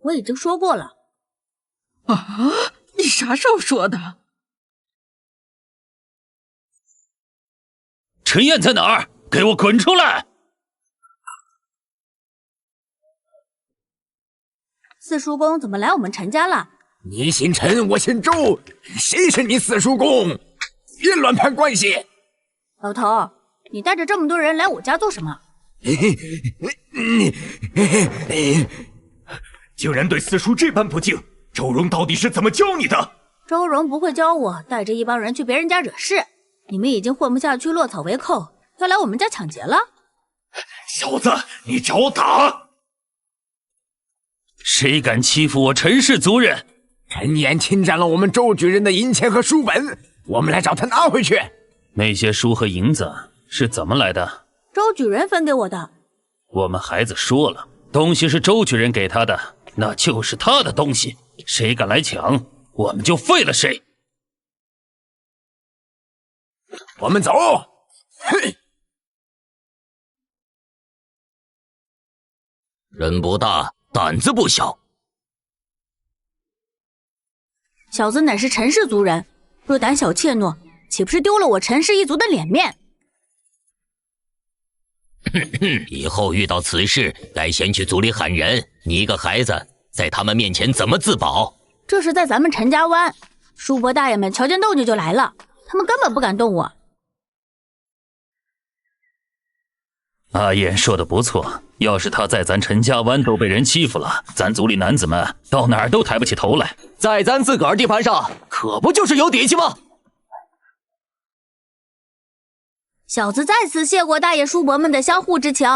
我已经说过了。啊，你啥时候说的？陈燕在哪儿？给我滚出来！四叔公怎么来我们陈家了？你姓陈，我姓周，谁是你四叔公？别乱攀关系！老头，你带着这么多人来我家做什么？竟然对四叔这般不敬，周荣到底是怎么教你的？周荣不会教我带着一帮人去别人家惹事。你们已经混不下去，落草为寇，要来我们家抢劫了？小子，你找打！谁敢欺负我陈氏族人？陈岩侵占了我们周举人的银钱和书本，我们来找他拿回去。那些书和银子是怎么来的？周举人分给我的。我们孩子说了，东西是周举人给他的，那就是他的东西，谁敢来抢，我们就废了谁。我们走。嘿。人不大，胆子不小。小子乃是陈氏族人，若胆小怯懦，岂不是丢了我陈氏一族的脸面？以后遇到此事，该先去族里喊人。你一个孩子，在他们面前怎么自保？这是在咱们陈家湾，叔伯大爷们瞧见动静就来了，他们根本不敢动我。阿燕说的不错，要是他在咱陈家湾都被人欺负了，咱族里男子们到哪儿都抬不起头来。在咱自个儿地盘上，可不就是有底气吗？小子再次谢过大爷叔伯们的相互之情。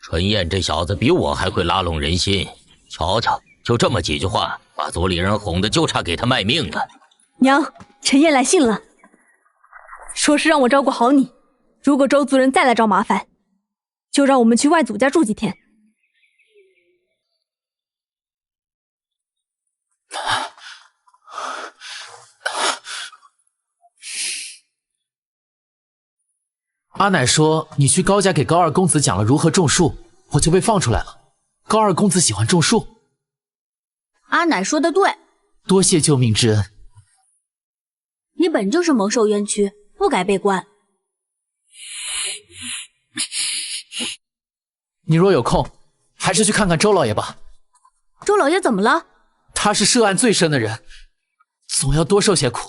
陈燕这小子比我还会拉拢人心，瞧瞧，就这么几句话，把族里人哄得就差给他卖命了。娘，陈燕来信了，说是让我照顾好你，如果周族人再来找麻烦，就让我们去外祖家住几天。阿奶说你去高家给高二公子讲了如何种树，我就被放出来了。高二公子喜欢种树。阿奶说的对，多谢救命之恩。你本就是蒙受冤屈，不该被关。你若有空，还是去看看周老爷吧。周老爷怎么了？他是涉案最深的人，总要多受些苦。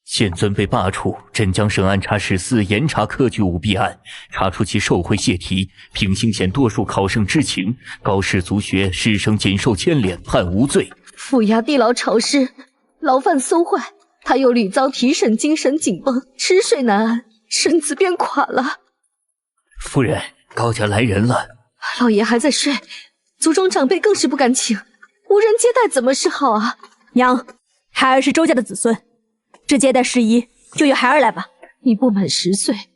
现尊被罢黜，镇江省安察使司严查科举舞弊案，查出其受贿泄题，平兴县多数考生知情，高氏族学师生仅受牵连，判无罪。府衙地牢潮湿，牢犯搜坏，他又屡遭提审，精神紧绷，吃睡难安，身子变垮了。夫人，高家来人了。老爷还在睡，族中长辈更是不敢请，无人接待怎么是好啊？娘，孩儿是周家的子孙，这接待事宜就由孩儿来吧。你不满10岁，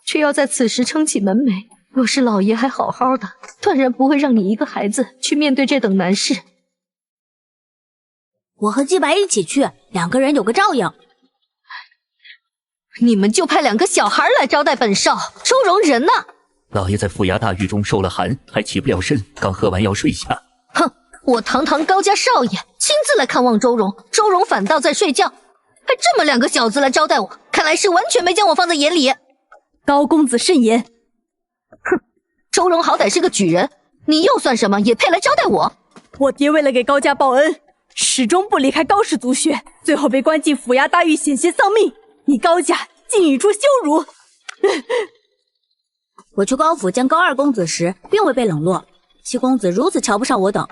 却要在此时撑起门楣，若是老爷还好好的，断然不会让你一个孩子去面对这等难事。我和季白一起去，2个人有个照应。你们就派2个小孩来招待本少，周容人呢？老爷在府衙大狱中受了寒，还起不了身，刚喝完药睡下。哼，我堂堂高家少爷亲自来看望周容，周容反倒在睡觉，还这么2个小子来招待我，看来是完全没将我放在眼里。高公子慎言。哼，周容好歹是个举人，你又算什么，也配来招待我？我爹为了给高家报恩，始终不离开高氏族学，最后被关进府衙大狱，险些丧命。你高家竟语出羞辱！我去高府见高二公子时，并未被冷落。七公子如此瞧不上我等，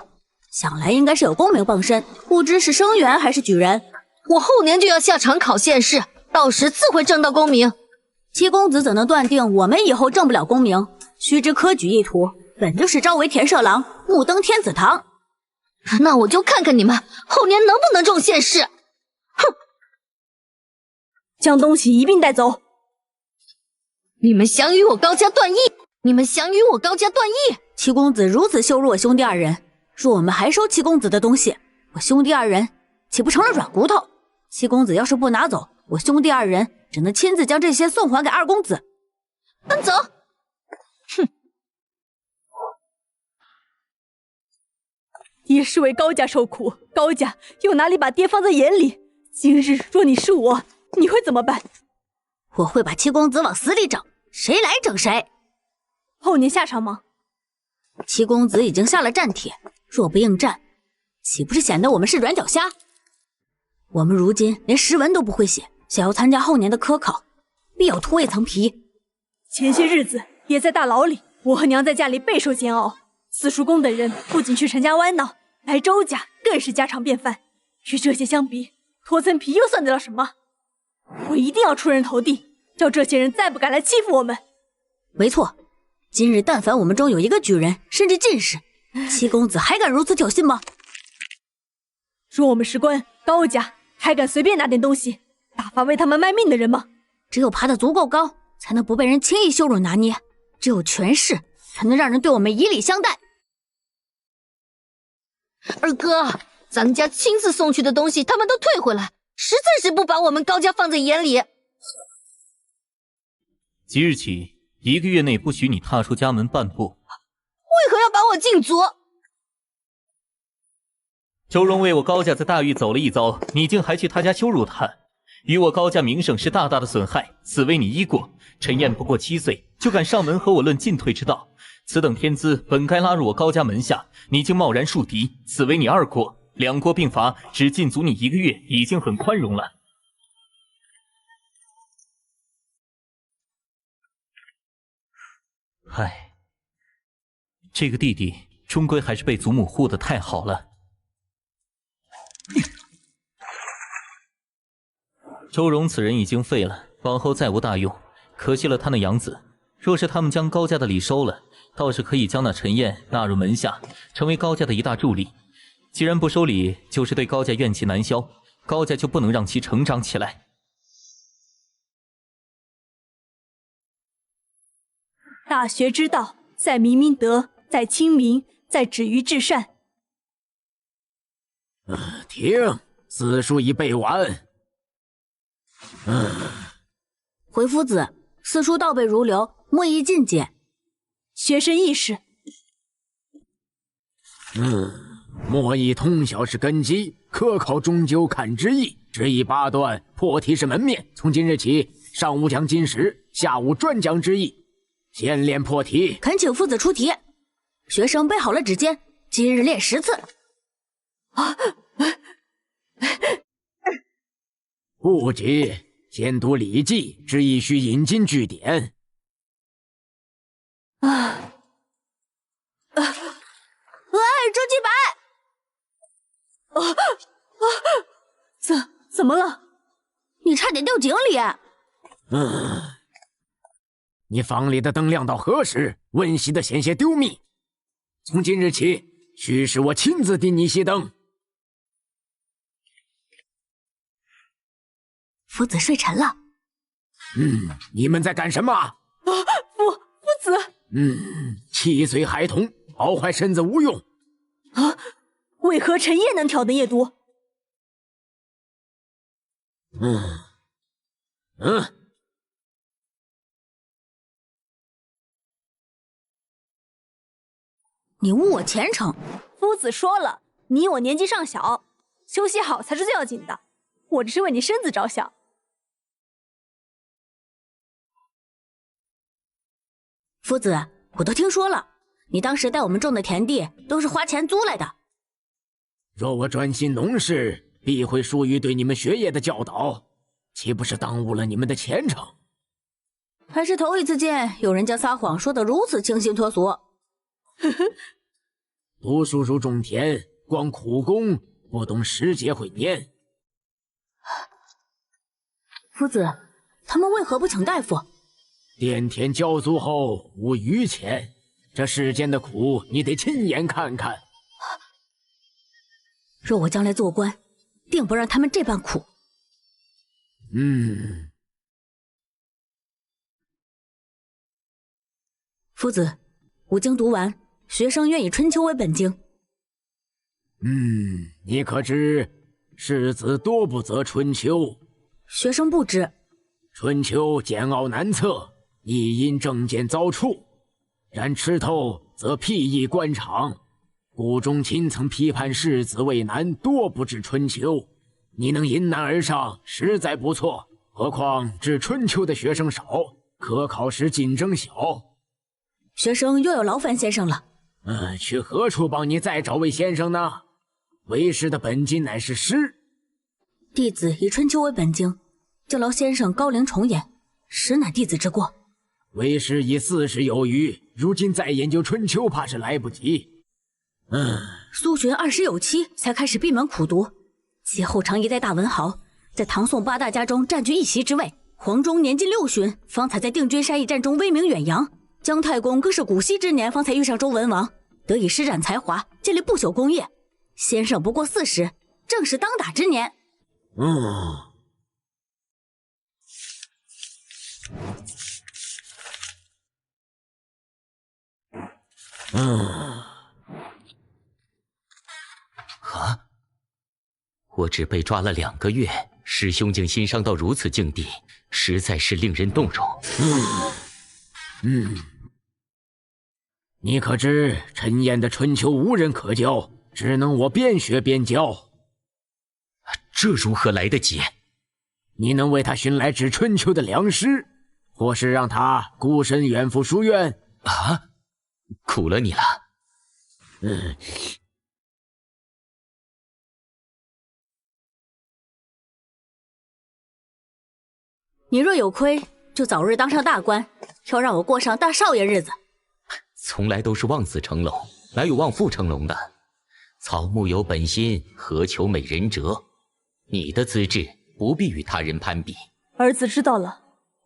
想来应该是有功名傍身，不知是生员还是举人。我后年就要下场考县试，到时自会挣到功名。七公子怎能断定我们以后挣不了功名？须知科举一途，本就是朝为田舍郎，暮登天子堂。那我就看看你们后年能不能中县试。哼！将东西一并带走。你们想与我高家断义！你们想与我高家断义！七公子如此羞辱我兄弟2人，若我们还收七公子的东西，我兄弟2人岂不成了软骨头？七公子要是不拿走，我兄弟2人只能亲自将这些送还给2公子。搬走！哼！爹是为高家受苦，高家又哪里把爹放在眼里？今日若你是我，你会怎么办？我会把七公子往死里整，谁来整谁。后年下场吗？七公子已经下了战帖，若不应战，岂不是显得我们是软脚虾？我们如今连诗文都不会写，想要参加后年的科考，必要脱一层皮。前些日子也在大牢里，我和娘在家里备受煎熬。四叔公等人不仅去陈家湾闹，来周家更是家常便饭。与这些相比，脱层皮又算得了什么？我一定要出人头地，叫这些人再不敢来欺负我们。没错，今日但凡我们中有一个举人，甚至进士，七公子还敢如此挑衅吗？若我们事关高家，还敢随便拿点东西，打发为他们卖命的人吗？只有爬得足够高，才能不被人轻易羞辱拿捏；只有权势，才能让人对我们以礼相待。二哥，咱家亲自送去的东西他们都退回来，实在是不把我们高家放在眼里。即日起1个月内不许你踏出家门半步。为何要把我禁足？周荣为我高家在大狱走了一遭，你竟还去他家羞辱他，与我高家名声是大大的损害，此为你一过。陈燕不过7岁，就敢上门和我论进退之道，此等天资本该拉入我高家门下，你竟贸然树敌，此为你2过，2过并罚，只禁足你1个月，已经很宽容了。唉，这个弟弟终归还是被祖母护得太好了。周荣此人已经废了，往后再无大用，可惜了他那养子。若是他们将高家的礼收了，倒是可以将那陈燕纳入门下，成为高家的一大助力。既然不收礼，就是对高家怨气难消，高家就不能让其成长起来。大学之道，在明明德，在亲民，在止于至善。停，字数已背完。回夫子，四书倒背如流，莫宜进阶。学生意识。莫以通晓是根基，科考终究看之意。只以8段，破题是门面。从今日起，上午讲金石，下午专讲之意。先练破题。恳请夫子出题。学生备好了纸笺，今日练10次。不急，先读《礼记》，之意需引经据典。周继白，怎么了？你差点掉井里。你房里的灯亮到何时？温习的险些丢命。从今日起，须是我亲自叮你熄灯。夫子睡沉了。你们在干什么？夫子。7岁孩童，熬坏身子无用。为何陈烨能挑灯夜读？你误我前程。夫子说了，你我年纪尚小，休息好才是最要紧的。我这是为你身子着想。夫子，我都听说了，你当时带我们种的田地都是花钱租来的。若我专心农事，必会疏于对你们学业的教导，岂不是耽误了你们的前程？还是头一次见有人将撒谎说得如此清新脱俗。读书如种田，光苦功不懂时节会年。夫子，他们为何不请大夫？佃田交足后无余钱，这世间的苦你得亲眼看看。若我将来做官，定不让他们这般苦。夫子，五经读完，学生愿以春秋为本经。你可知世子多不择春秋？学生不知。春秋简奥难测，亦因政见遭触，然吃透则辟易官场。古中卿曾批判世子为难，多不知春秋。你能迎难而上，实在不错。何况知春秋的学生少，科考时竞争小。学生又有劳烦先生了。去何处帮你再找位先生呢？为师的本经乃是诗，弟子以春秋为本经，就劳先生高龄重演，实乃弟子之过。为师已40有余，如今再研究春秋，怕是来不及。苏洵20有7才开始闭门苦读，其后常一代大文豪，在唐宋8大家中占据一席之位。黄忠年近6旬，方才在定军山一战中威名远扬。姜太公更是古稀之年，方才遇上周文王，得以施展才华，建立不朽功业。先生不过40，正是当打之年。我只被抓了2个月，师兄竟心伤到如此境地，实在是令人动容。你可知陈燕的春秋无人可教，只能我边学边教。这如何来得及？你能为他寻来指春秋的良师，或是让他孤身远赴书院？啊，苦了你了。你若有亏，就早日当上大官，要让我过上大少爷日子。从来都是望子成龙，哪有望父成龙的？草木有本心，何求美人折？你的资质不必与他人攀比。儿子知道了。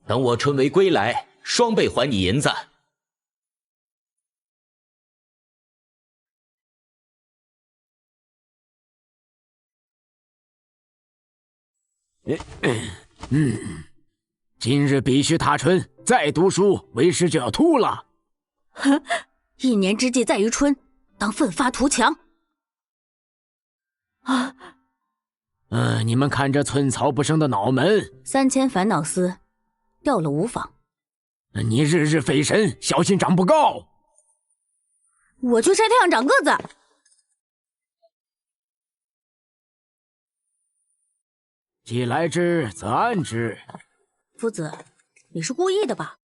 等我春闱归来，双倍还你银子。今日必须踏春，再读书，为师就要秃了。哼，一年之计在于春，当奋发图强。啊！你们看这寸草不生的脑门，3000烦恼丝，掉了无妨。你日日费神，小心长不高。我去晒太阳长个子。既来之，则安之。夫子，你是故意的吧？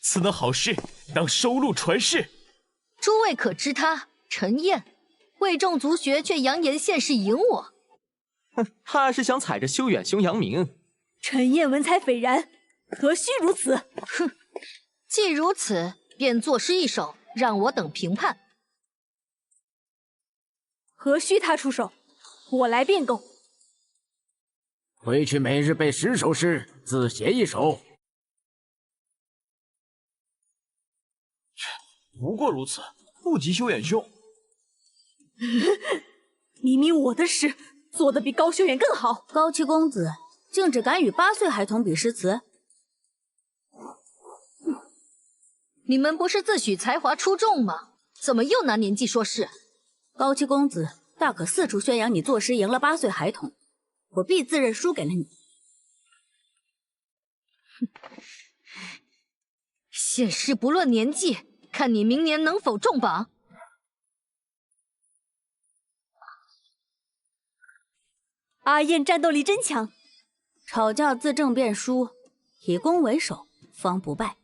此乃好事，当收录传世。诸位可知他陈燕，魏众族学却扬言现世迎我。哼，他是想踩着修远兄扬名。陈燕文采斐然，何须如此？哼，既如此，便作诗一首，让我等评判。何须他出手，我来便够。回去每日背10首诗，自写1首。不过如此，不及修远兄。明明我的诗做得比高修远更好。高七公子竟只敢与8岁孩童比诗词？你们不是自诩才华出众吗？怎么又拿年纪说事？高七公子大可四处宣扬你作诗赢了8岁孩童，我必自认输给了你。现世不论年纪，看你明年能否中榜。阿燕战斗力真强，吵架自证便输，以攻为守，方不败。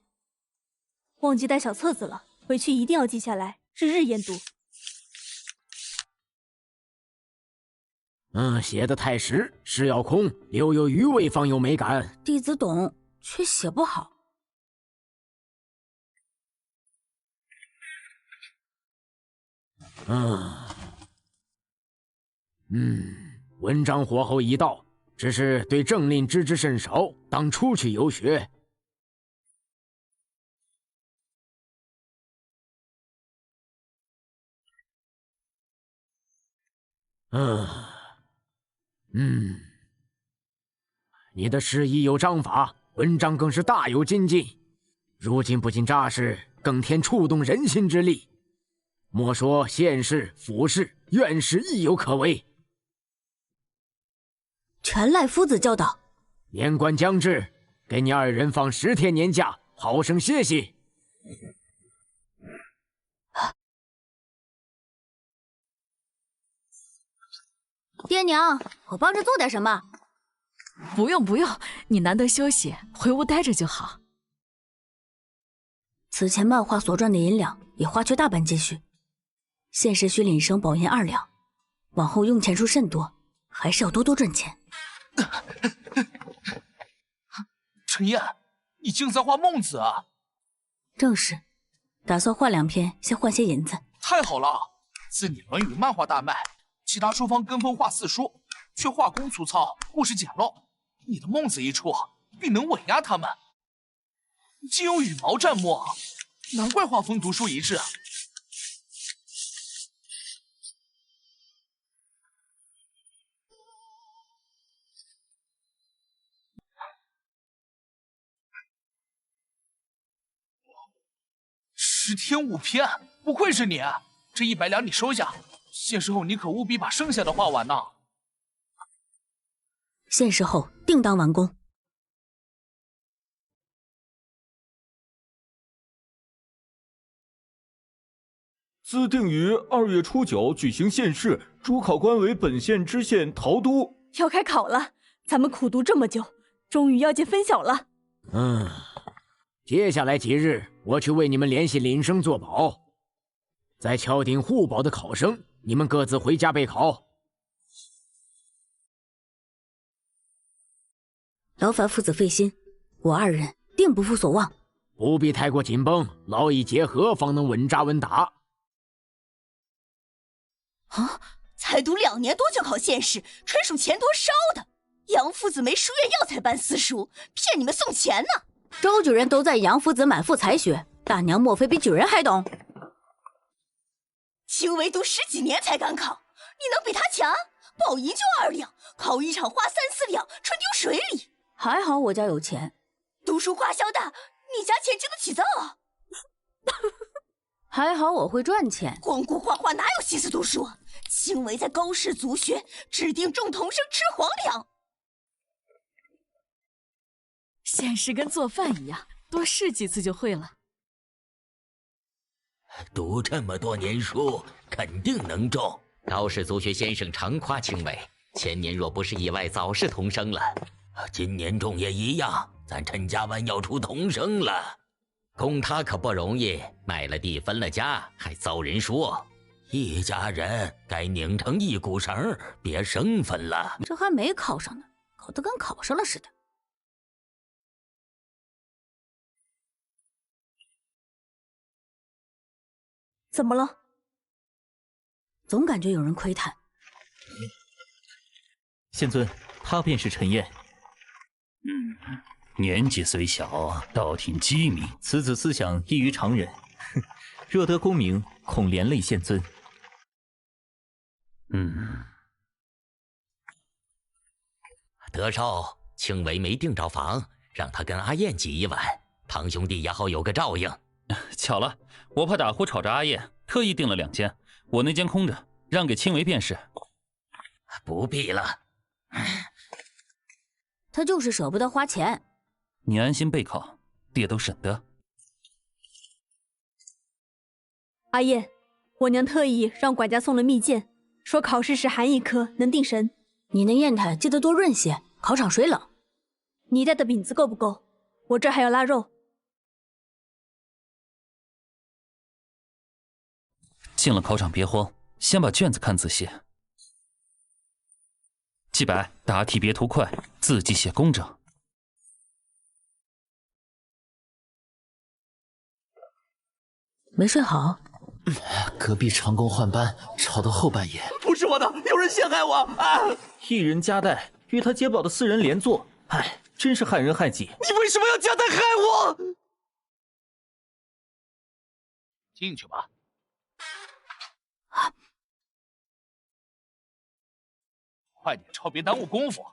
忘记带小册子了，回去一定要记下来，日日研读。写得太实，诗要空，留有余味方有美感。弟子懂，却写不好。文章火候已到，只是对政令知之甚少，当出去游学。你的诗已有章法，文章更是大有精进。如今不仅扎实，更添触动人心之力。莫说县士、府士、院士亦有可为。全赖夫子教导。年关将至，给你2人放10天年假，好生歇息。爹娘，我帮着做点什么？不用不用，你难得休息，回屋待着就好。此前漫画所赚的银两也花去大半积蓄，现实需领生宝银2两，往后用钱数甚多，还是要多多赚钱。陈燕，你竟在画孟子啊？正是，打算画2篇，先换些银子。太好了，自你《论语》漫画大卖，其他书方跟风画4书，却画工粗糙，故事简陋。你的孟子一出，必能稳压他们。竟有羽毛蘸墨，难怪画风读书一致。10天5篇，不愧是你！这100两你收下，现世后你可务必把剩下的画完呐。限时后定当完工。自定于2月初9举行县试，主考官为本县知县陶都。要开考了，咱们苦读这么久，终于要见分晓了。接下来几日，我去为你们联系廪生作保，再敲定互保的考生，你们各自回家备考。劳烦父子费心，我2人定不负所望。不必太过紧绷，劳逸结合，方能稳扎稳打。才读2年多就考县试，纯属钱多烧的。杨夫子没书院药材办私塾，骗你们送钱呢。周举人都在杨夫子满腹才学，大娘莫非比举人还懂？青梅读10几年才敢考，你能比他强？报银就2两，考1场花3、4两，纯丢水里。还好我家有钱，读书花销大，你家钱经得起造啊？还好我会赚钱，光顾画画哪有心思读书？青梅在高氏族学，指定众童生吃皇粮。县试跟做饭一样，多试几次就会了。读这么多年书，肯定能中。高氏族学先生常夸青梅，前年若不是意外，早是童生了。今年中也一样，咱陈家湾要出童生了。供他可不容易，卖了地分了家，还遭人说一家人该拧成一股绳，别生分了。这还没考上呢，考得跟考上了似的。怎么了？总感觉有人窥探。县尊，他便是陈燕。年纪虽小，倒挺机敏。此子思想异于常人，若得功名，恐连累县尊。德寿，青梅没订着房，让他跟阿燕挤一晚，堂兄弟也好有个照应。巧了，我怕打呼吵着阿燕，特意订了2间，我那间空着，让给青梅便是。不必了，他就是舍不得花钱。你安心备考，爹都省得。阿燕，我娘特意让管家送了密件，说考试时含一颗能定神。你那砚台记得多润些，考场水冷。你带的饼子够不够？我这还要腊肉。进了考场别慌，先把卷子看仔细。记白，答题别图快，字迹写工整。没睡好？隔壁长工换班，吵到后半夜。不是我的，有人陷害我啊！一人夹带，与他接宝的4人连坐，唉，真是害人害己。你为什么要夹带害我？进去吧。快点抄，别耽误功夫。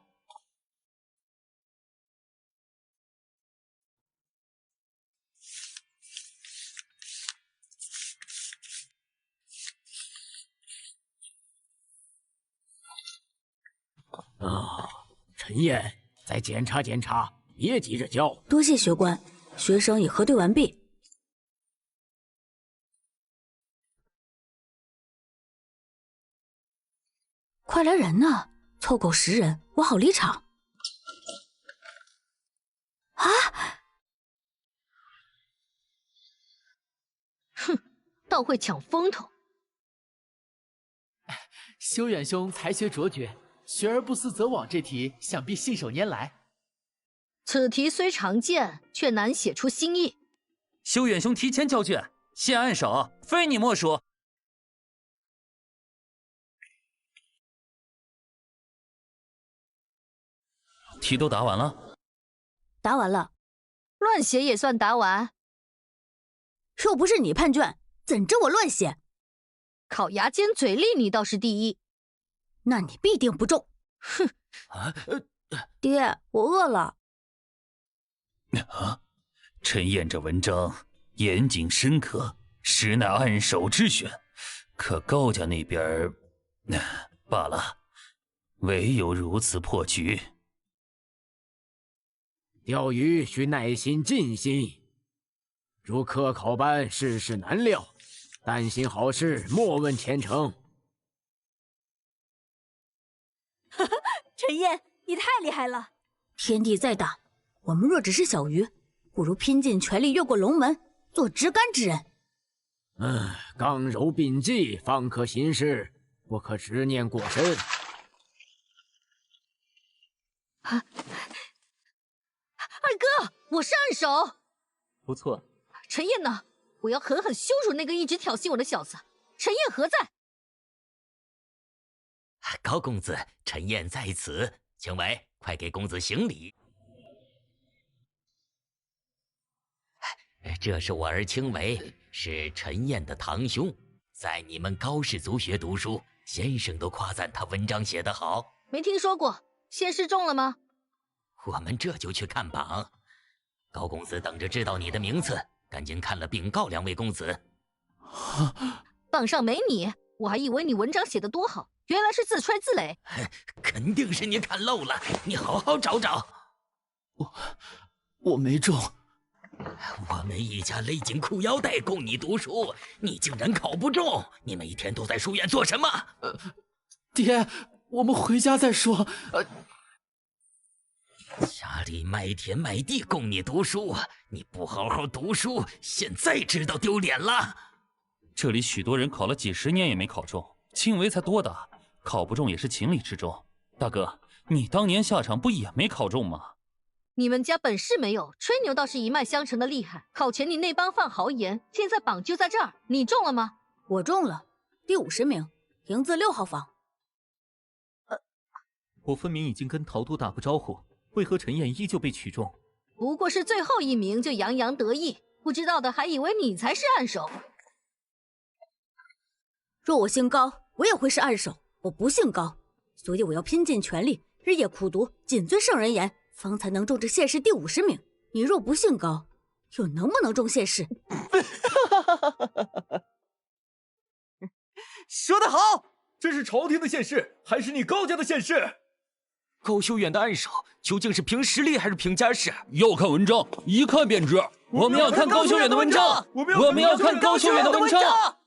陈燕，再检查检查，别急着交。多谢学官，学生已核对完毕。快来人呐！凑够10人，我好离场。啊！哼，倒会抢风头。修远兄才学卓绝，学而不思则罔这题想必信手拈来。此题虽常见，却难写出新意。修远兄提前交卷，现按手，非你莫属。题都答完了？答完了。乱写也算答完？又不是你判卷，怎着我乱写？考牙尖嘴利你倒是第一，那你必定不中。哼！爹，我饿了。陈燕这文章严谨深刻，实乃按手之选，可高家那边罢了，唯有如此破局。钓鱼需耐心尽心，如科考般世事难料，但行好事，莫问前程。陈燕，你太厉害了！天地再大，我们若只是小鱼，不如拼尽全力越过龙门，做直竿之人。二哥，我是暗手。不错。陈燕呢？我要狠狠羞辱那个一直挑衅我的小子。陈燕何在？高公子，陈燕在此，青伟，快给公子行礼。这是我儿青伟，是陈燕的堂兄，在你们高氏族学读书，先生都夸赞他文章写得好。没听说过，县试中了吗？我们这就去看榜。高公子等着知道你的名次，赶紧看了禀告两位公子。榜上没你，我还以为你文章写得多好，原来是自吹自擂。肯定是你看漏了，你好好找找。我没中。我们一家勒紧裤腰带供你读书，你竟然考不中！你每天都在书院做什么？爹，我们回家再说。家里卖田卖地供你读书，你不好好读书，现在知道丢脸了。这里许多人考了几十年也没考中，青维才多大，考不中也是情理之中。大哥，你当年下场不也没考中吗？你们家本事没有，吹牛倒是一脉相承的厉害。考前你那帮犯豪言，现在榜就在这儿，你中了吗？我中了，第50名，营字6号房。我分明已经跟陶都打过招呼，为何陈燕依旧被取中？不过是最后一名就洋洋得意，不知道的还以为你才是暗手。若我姓高，我也会是暗手。我不姓高，所以我要拼尽全力，日夜苦读，谨遵圣人言，方才能中这县试第50名。你若不姓高，又能不能中县试？说得好，这是朝廷的县试，还是你高家的县试？高修远的暗手究竟是凭实力还是凭家世？要看文章，一看便知。我们要看高修远的文章，我们要看高修远的文章。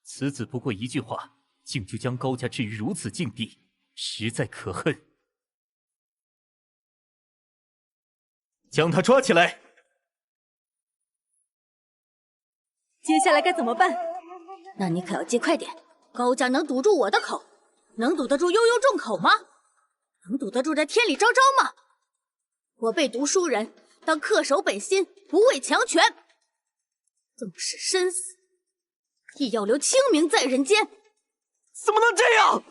此子不过一句话，竟就将高家置于如此境地，实在可恨。将他抓起来！接下来该怎么办？那你可要记快点。高家能堵住我的口，能堵得住悠悠众口吗？能堵得住这天理昭昭吗？我辈读书人当恪守本心，不畏强权，纵使身死，亦要留清明在人间。怎么能这样？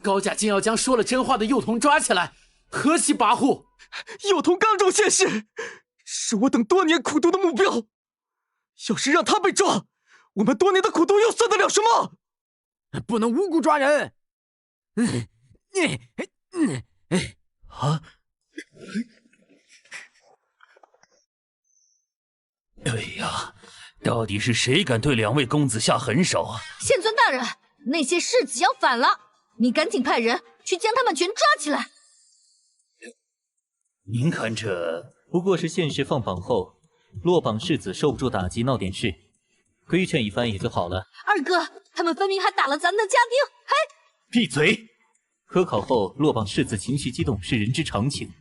高家竟要将说了真话的幼童抓起来，何其跋扈！幼童刚中县试，是我等多年苦读的目标。要是让他被抓，我们多年的苦读又算得了什么？不能无故抓人。哎呀，到底是谁敢对两位公子下狠手啊？县尊大人，那些世子要反了，你赶紧派人去将他们全抓起来。您看这不过是县试放榜后，落榜世子受不住打击闹点事，规劝一番也就好了。二哥，他们分明还打了咱们的家丁，还……闭嘴！科考后落榜世子情绪激动是人之常情，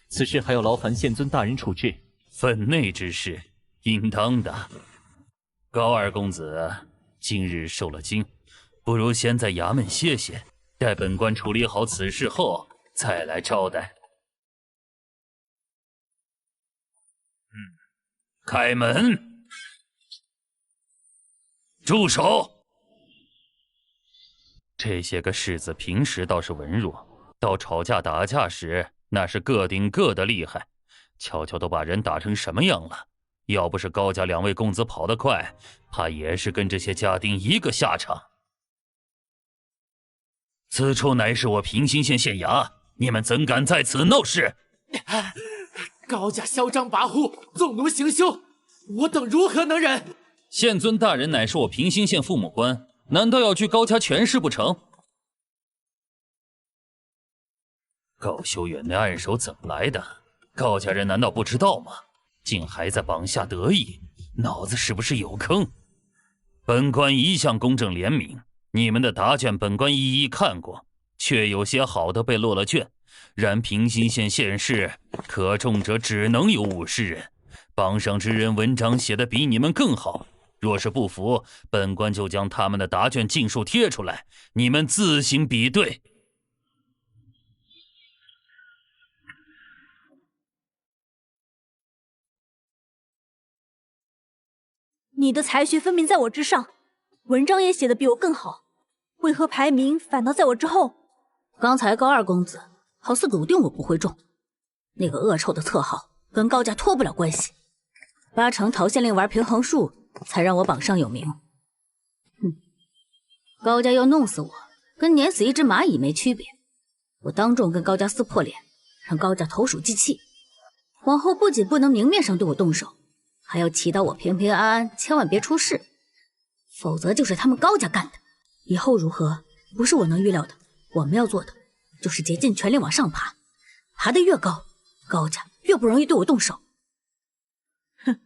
此事还要劳烦县尊大人处置。分内之事，应当的。高二公子今日受了惊，不如先在衙门歇歇，待本官处理好此事后再来招待。开门！住手！这些个世子平时倒是文弱，到吵架打架时，那是各顶各的厉害，瞧瞧都把人打成什么样了。要不是高家两位公子跑得快，怕也是跟这些家丁一个下场。此处乃是我平兴县县衙，你们怎敢在此闹事？高家嚣张跋扈，纵奴行凶，我等如何能忍？县尊大人乃是我平兴县父母官，难道要据高家权势不成？高修远那暗手怎么来的？高家人难道不知道吗？竟还在榜下得意，脑子是不是有坑？本官一向公正廉明，你们的答卷本官一一看过，却有些好的被落了卷。然平心县县试可中者只能有50人，榜上之人文章写得比你们更好。若是不服，本官就将他们的答卷尽数贴出来，你们自行比对。你的才学分明在我之上，文章也写得比我更好，为何排名反倒在我之后？刚才高二公子好似笃定我不会中，那个恶臭的特号跟高家脱不了关系，8成陶县令玩平衡术才让我榜上有名。高家要弄死我，跟碾死一只蚂蚁没区别。我当众跟高家撕破脸，让高家投鼠忌器，往后不仅不能明面上对我动手，还要祈祷我平平安安，千万别出事，否则就是他们高家干的。以后如何，不是我能预料的。我们要做的就是竭尽全力往上爬，爬得越高，高家越不容易对我动手。哼！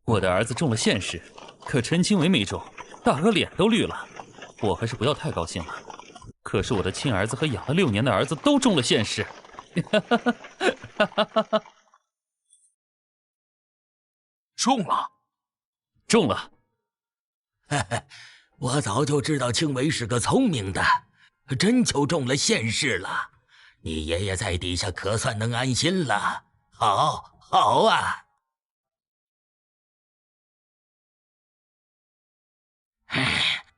我的儿子中了县试，可陈青梅没中，大哥脸都绿了。我还是不要太高兴了。可是我的亲儿子和养了6年的儿子都中了县试。中了，中了。我早就知道青梅是个聪明的，真就中了县试了。你爷爷在底下可算能安心了。好，好啊！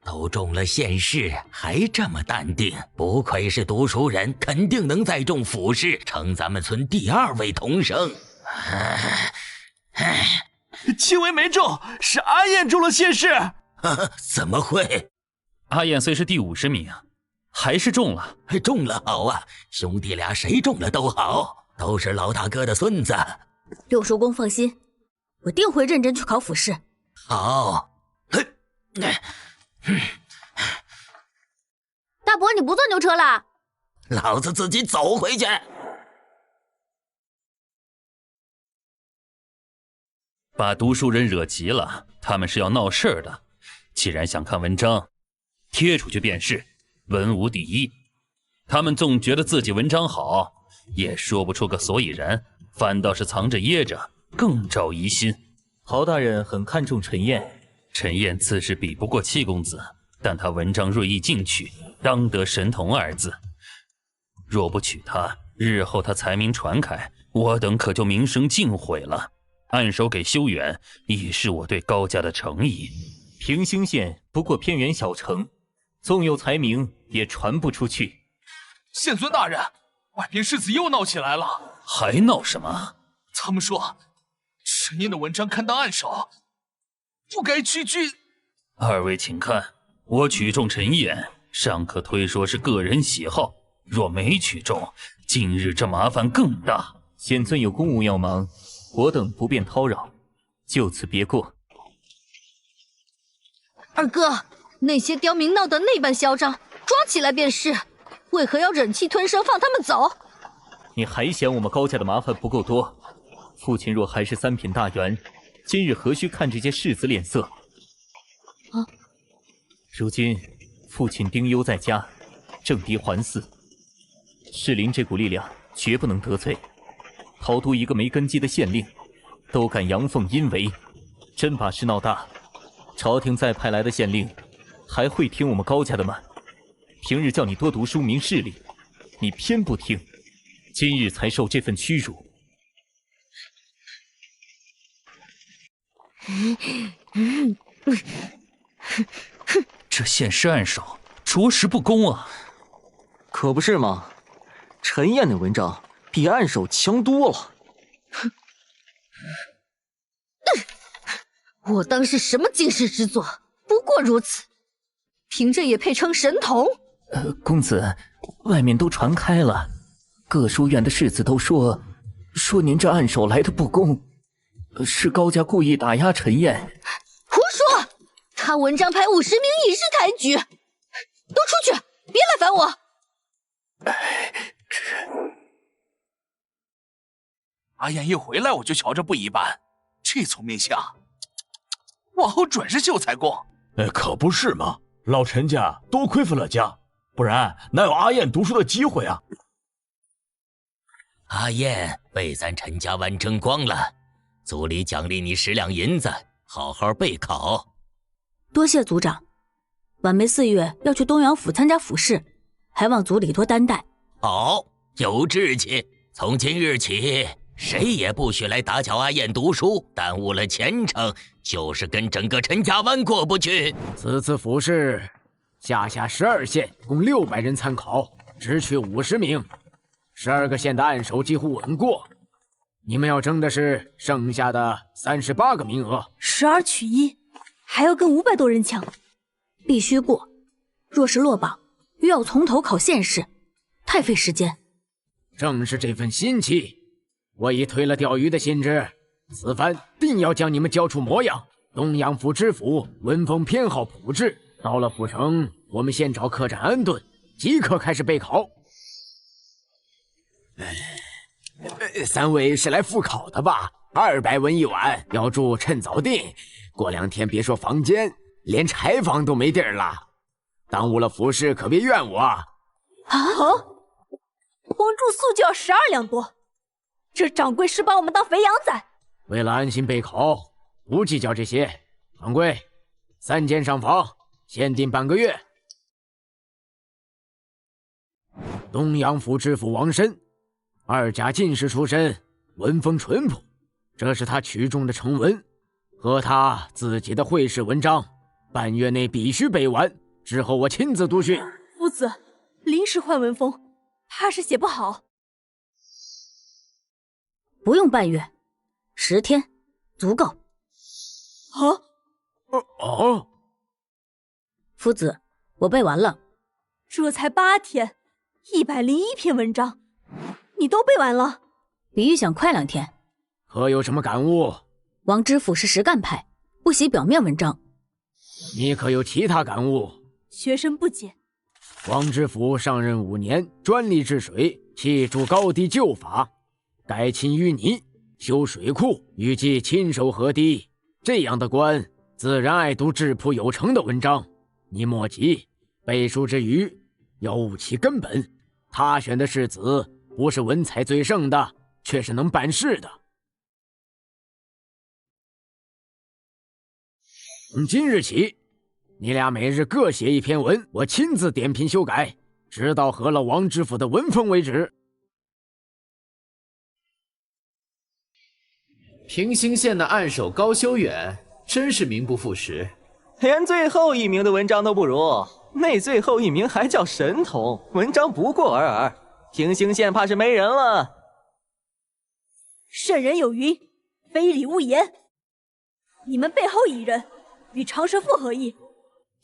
都中了县试，还这么淡定，不愧是读书人，肯定能再中府试，成咱们村第2位童生。青梅没中，是阿燕中了县试。怎么会？阿燕虽是第50名，还是中了。中了好啊，兄弟俩谁中了都好，都是老大哥的孙子。六叔公放心，我定会认真去考府试。好。大伯，你不坐牛车了？老子自己走回去。把读书人惹急了，他们是要闹事儿的。既然想看文章，贴出去便是，文无第一。他们纵觉得自己文章好，也说不出个所以然，反倒是藏着掖着，更招疑心。陶大人很看重陈燕，陈燕自是比不过七公子，但他文章锐意进取，当得神童二字。若不娶她，日后他才名传开，我等可就名声尽毁了。按手给修远，已是我对高家的诚意。平兴县不过偏远小城，纵有才名，也传不出去。县尊大人，外边世子又闹起来了。还闹什么？他们说陈燕的文章堪当暗手，不该屈居。二位请看，我取中陈燕，尚可推说是个人喜好；若没取中，今日这麻烦更大。县尊有公务要忙，我等不便叨扰，就此别过。二哥，那些刁民闹得那般嚣张，抓起来便是，为何要忍气吞声放他们走？你还嫌我们高家的麻烦不够多？父亲若还是3品大员，今日何须看这些世子脸色？啊！如今父亲丁忧在家，政敌环伺，士林这股力量绝不能得罪。陶都一个没根基的县令，都敢阳奉阴违，真把事闹大，朝廷再派来的县令，还会听我们高家的吗？平日叫你多读书明事理，你偏不听，今日才受这份屈辱。这县试暗手，着实不公啊！可不是吗？陈燕的文章比暗手强多了。我当是什么惊世之作？不过如此，凭这也配称神童？公子，外面都传开了，各书院的士子都说您这暗手来的不公，是高家故意打压陈燕。胡说！他文章排50名已是抬举，都出去，别来烦我。阿燕一回来，我就瞧着不一般，这聪明相，往后准是秀才公。可不是嘛，老陈家多亏负了家，不然哪有阿燕读书的机会啊？阿燕被咱陈家湾争光了，族里奖励你10两银子，好好备考。多谢族长，晚梅4月要去东阳府参加府试，还望族里多担待。好，有志气。从今日起，谁也不许来打搅阿燕读书，耽误了前程，就是跟整个陈家湾过不去。此次府试，下12县共600人参考，只取50名，12个县的按手几乎稳过。你们要争的是剩下的38个名额，12取1，还要跟500多人抢，必须过。若是落榜，又要从头考县试，太费时间。正是这份心气，我已推了钓鱼的兴致，此番定要将你们交出模样。东阳府知府文风偏好朴质，到了府城，我们先找客栈安顿，即刻开始备考。3位是来赴考的吧？200文1晚，要住趁早定。过2天别说房间，连柴房都没地儿了。耽误了府试，可别怨我啊！光住宿就要12两多，这掌柜是把我们当肥羊宰。为了安心备考，不计较这些。掌柜，3间上房，限定半个月。东阳府知府王申，2甲进士出身，文风淳朴，这是他取中的成文，和他自己的会试文章，半月内必须背完，之后我亲自督训。夫子，临时换文风，怕是写不好。不用半月，10天足够。夫子，我背完了。这才8天，101篇文章，你都背完了？比喻想快2天。可有什么感悟？王知府是实干派，不喜表面文章。你可有其他感悟？学生不解。王知府上任5年，专力治水，弃筑高堤旧法，改勤淤泥，修水库，预计亲手河堤。这样的官，自然爱读质朴有成的文章。你莫急，背书之余，要悟其根本。他选的世子，不是文采最盛的，却是能办事的。从今日起，你俩每日各写1篇文，我亲自点评修改，直到合了王知府的文风为止。平兴县的暗手高修远真是名不副实，连最后1名的文章都不如，那最后1名还叫神童，文章不过尔尔。平兴县怕是没人了。圣人有云，非礼勿言。你们背后一人与长舌妇何异？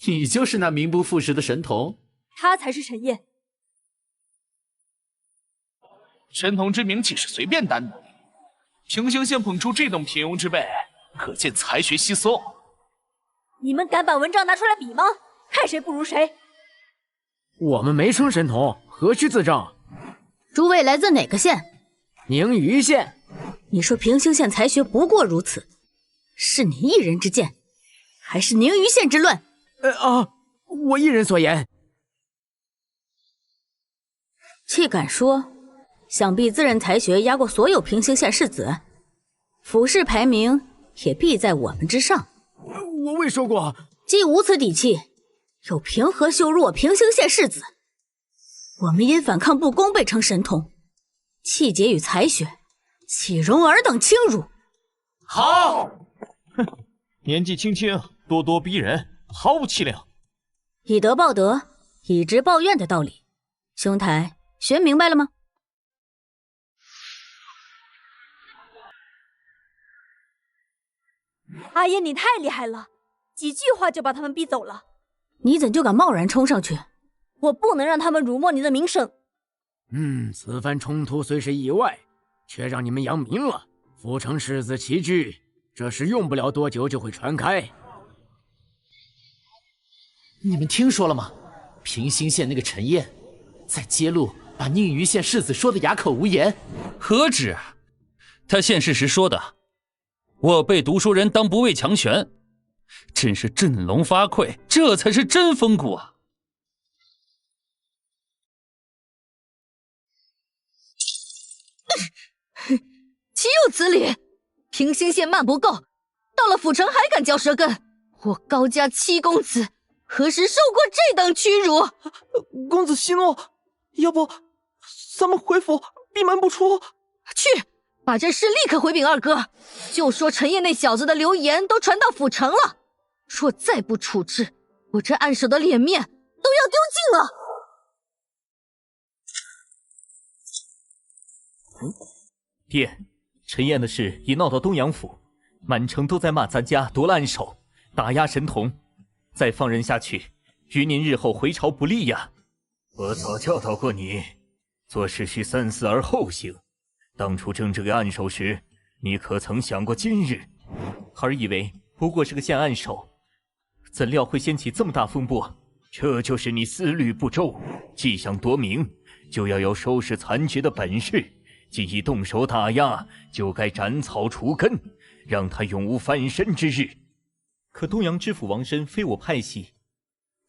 你就是那名不副实的神童？他才是陈烨。神童之名岂是随便担的？平兴县捧出这等平庸之辈，可见才学稀松。你们敢把文章拿出来比吗？看谁不如谁。我们没称神童，何须自证？诸位来自哪个县？宁虞县。你说平兴县才学不过如此，是你一人之见，还是宁虞县之乱？我一人所言。岂敢说，想必自认才学压过所有平兴县士子，府试排名也必在我们之上。我未说过。既无此底气，又凭何羞辱我平兴县士子？我们因反抗不公被称神童，气节与才学，岂容尔等轻辱？好！哼，年纪轻轻，咄咄逼人，毫无气量。以德报德，以直报怨的道理，兄台学明白了吗？阿爷，你太厉害了，几句话就把他们逼走了。你怎就敢贸然冲上去？我不能让他们辱没你的名声。此番冲突虽是意外，却让你们扬名了。府城世子齐聚，这事用不了多久就会传开。你们听说了吗？平兴县那个陈烨，在揭露把宁虞县世子说的哑口无言。何止？他现世时说的，我被读书人当不畏强权，真是振聋发聩，这才是真风骨啊！岂有此理！平兴县骂不够，到了府城还敢嚼舌根，我高家七公子何时受过这等屈辱？公子息怒，要不咱们回府闭门不出？去，把这事立刻回禀二哥，就说陈烨那小子的流言都传到府城了，若再不处置，我这暗手的脸面都要丢尽了。爹，陈燕的事已闹到东阳府，满城都在骂咱家夺了暗手，打压神童，再放任下去，于您日后回朝不利呀。我早教导过你，做事需三思而后行。当初争这个暗手时，你可曾想过今日？孩儿以为不过是个县暗手，怎料会掀起这么大风波。这就是你思虑不周，既想夺名，就要有收拾残局的本事。既已动手打压，就该斩草除根，让他永无翻身之日。可东阳知府王申非我派系，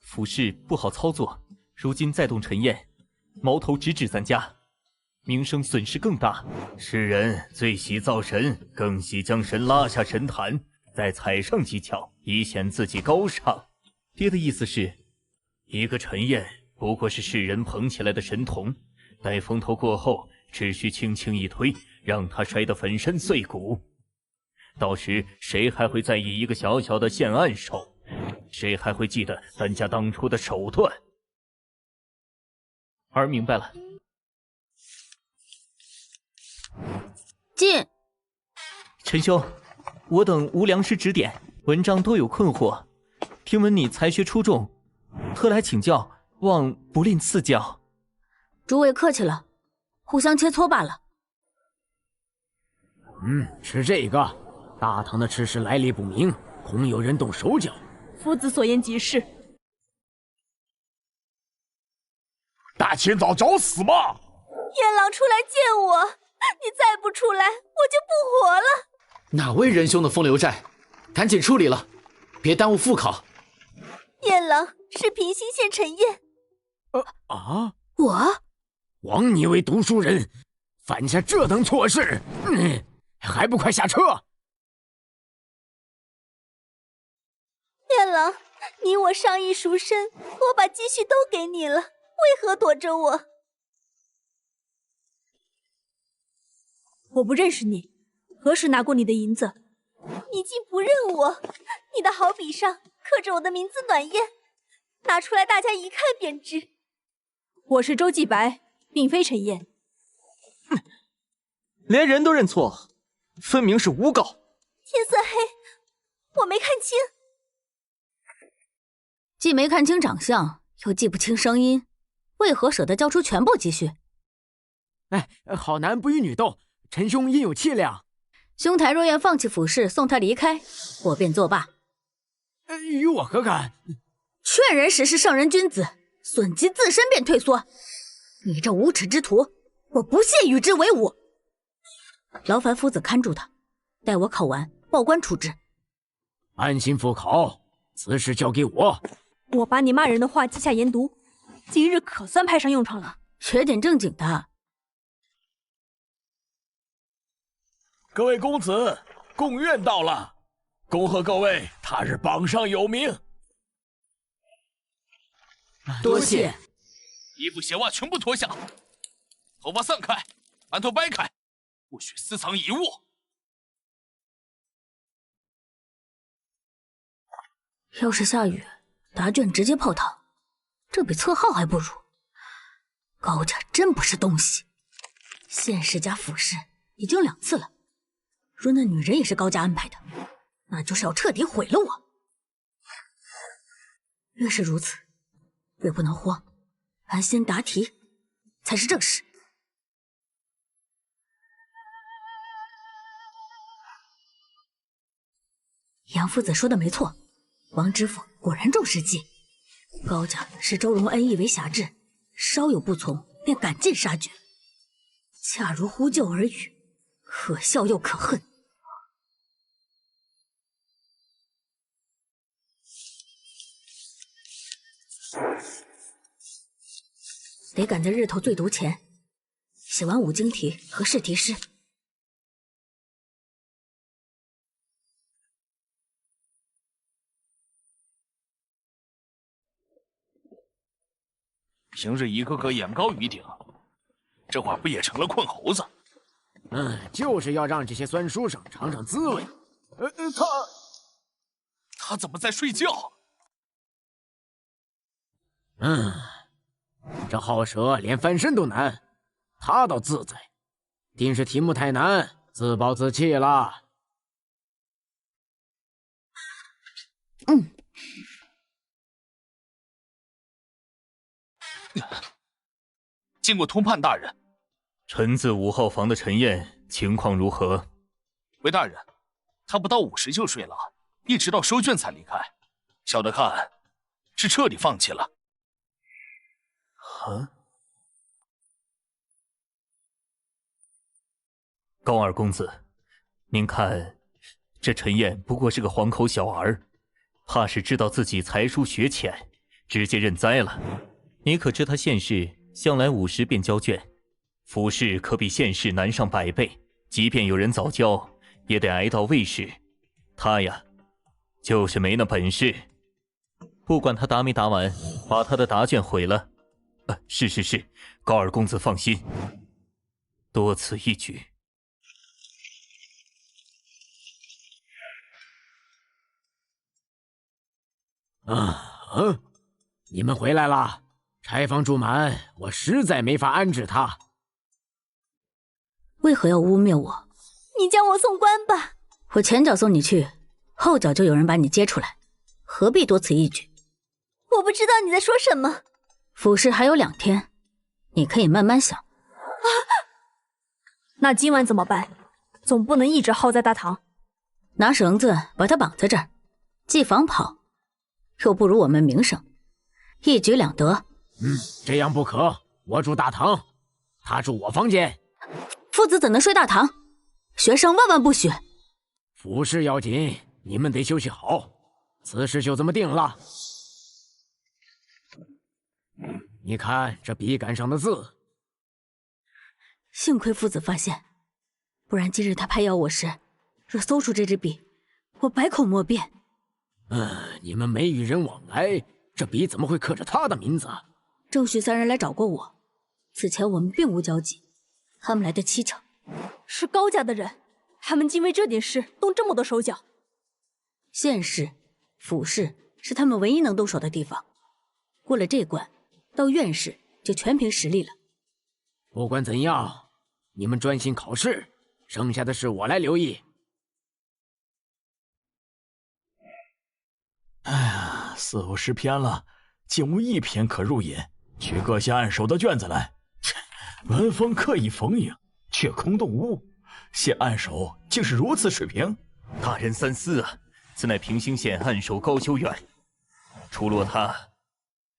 府事不好操作，如今再动陈燕，矛头直指咱家，名声损失更大。世人最喜造神，更喜将神拉下神坛，再踩上几脚，以显自己高尚。爹的意思是，一个陈燕不过是世人捧起来的神童，待风头过后，只需轻轻一推，让他摔得粉身碎骨。到时谁还会在意一个小小的县暗手？谁还会记得咱家当初的手段？儿明白了。进。陈兄，我等无良师指点，文章多有困惑，听闻你才学出众，特来请教，望不吝赐教。诸位客气了，互相切磋罢了。吃这个。大唐的吃食来历不明，恐有人动手脚。夫子所言极是。大清早找死吧！燕郎出来见我，你再不出来，我就不活了。哪位仁兄的风流债？赶紧处理了，别耽误复考。燕郎是平兴县陈燕。我枉你为读书人，犯下这等错事，还不快下车！燕郎，你我商议赎身，我把积蓄都给你了，为何躲着我？我不认识你，何时拿过你的银子？你竟不认我？你的好笔上刻着我的名字暖燕，拿出来大家一看便知。我是周继白，并非陈燕。连人都认错，分明是诬告。天色黑，我没看清。既没看清长相，又记不清声音，为何舍得交出全部积蓄？好男不与女斗，陈兄应有气量。兄台若愿放弃府事，送他离开，我便作罢。与我何干？劝人时是圣人君子，损及自身便退缩。你这无耻之徒，我不屑与之为伍。劳烦夫子看住他，待我考完，报官处置。安心复考，此事交给我。我把你骂人的话记下研读，今日可算派上用场了。学点正经的。各位公子，贡院到了，恭贺各位，他日榜上有名。多谢。衣服鞋袜全部脱下，头发散开，馒头掰开，不许私藏遗物。要是下雨，答卷直接泡汤，这比测号还不如。高家真不是东西，县试加府试已经2次了，若那女人也是高家安排的，那就是要彻底毁了我。越是如此，越不能慌，安心答题才是正事。杨夫子说的没错，王知府果然重事迹。高家视周荣恩义为侠志，稍有不从便赶尽杀绝，恰如呼救而语，可笑又可恨。得赶在日头最毒前写完5经题和试题诗。平日一个个眼高于顶，这会儿不也成了困猴子？就是要让这些酸书生尝尝滋味。他怎么在睡觉？这好蛇连翻身都难，他倒自在，定是题目太难，自暴自弃了。经过通判大人，臣自5号房的陈燕情况如何？回大人，他不到50就睡了，一直到收卷才离开。小的看，是彻底放弃了。高二公子，您看，这陈燕不过是个黄口小儿，怕是知道自己才疏学浅，直接认栽了。你可知他县试向来50便交卷，府试可比县试难上100倍，即便有人早交，也得挨到未试。他呀，就是没那本事。不管他答没答完，把他的答卷毁了。是，高二公子放心，多此一举。你们回来了。柴房住满，我实在没法安置他。为何要污蔑我？你将我送官吧。我前脚送你去，后脚就有人把你接出来，何必多此一举？我不知道你在说什么。府试还有2天，你可以慢慢想。那今晚怎么办？总不能一直耗在大堂。拿绳子把他绑在这儿，既防跑，又不辱我们名声，一举两得。这样不可。我住大堂，他住我房间。父子怎能睡大堂？学生万万不许。府事要紧，你们得休息好。此事就这么定了。你看这笔杆上的字。幸亏父子发现，不然今日他拍咬我时，若搜出这支笔，我百口莫辩。你们没与人往来，这笔怎么会刻着他的名字？郑旭3人来找过我，此前我们并无交集，他们来的蹊跷。是高家的人，他们竟为这点事动这么多手脚。县试、府试是他们唯一能动手的地方，过了这关，到院试就全凭实力了。不管怎样，你们专心考试，剩下的事我来留意。4、50篇了，竟无1篇可入眼。取各县按手的卷子来。文风刻意逢迎，却空洞无物。县按手竟是如此水平。大人三思啊！此乃平兴县按手高修远，除落他，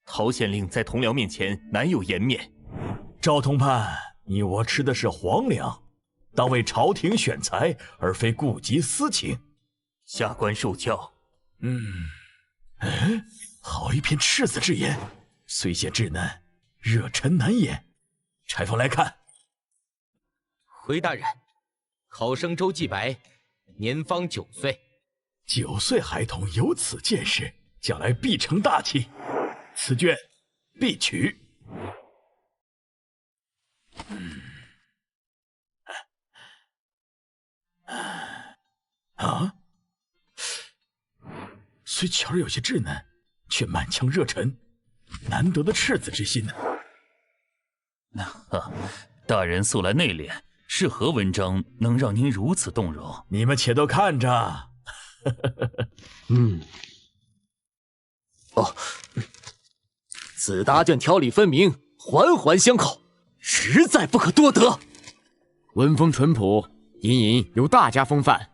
陶县令在同僚面前难有颜面。赵同判，你我吃的是皇粮，当为朝廷选才，而非顾及私情。下官受教。好一篇赤子之言，虽显稚嫩，热忱难掩。柴房来看。回大人，考生周继白，年方9岁。9岁孩童有此见识，将来必成大器。此卷必取。虽巧儿有些稚嫩，却满腔热忱，难得的赤子之心。大人素来内敛，是何文章能让您如此动容？你们且都看着。此答卷条理分明，环环相扣，实在不可多得。文风淳朴，隐隐有大家风范。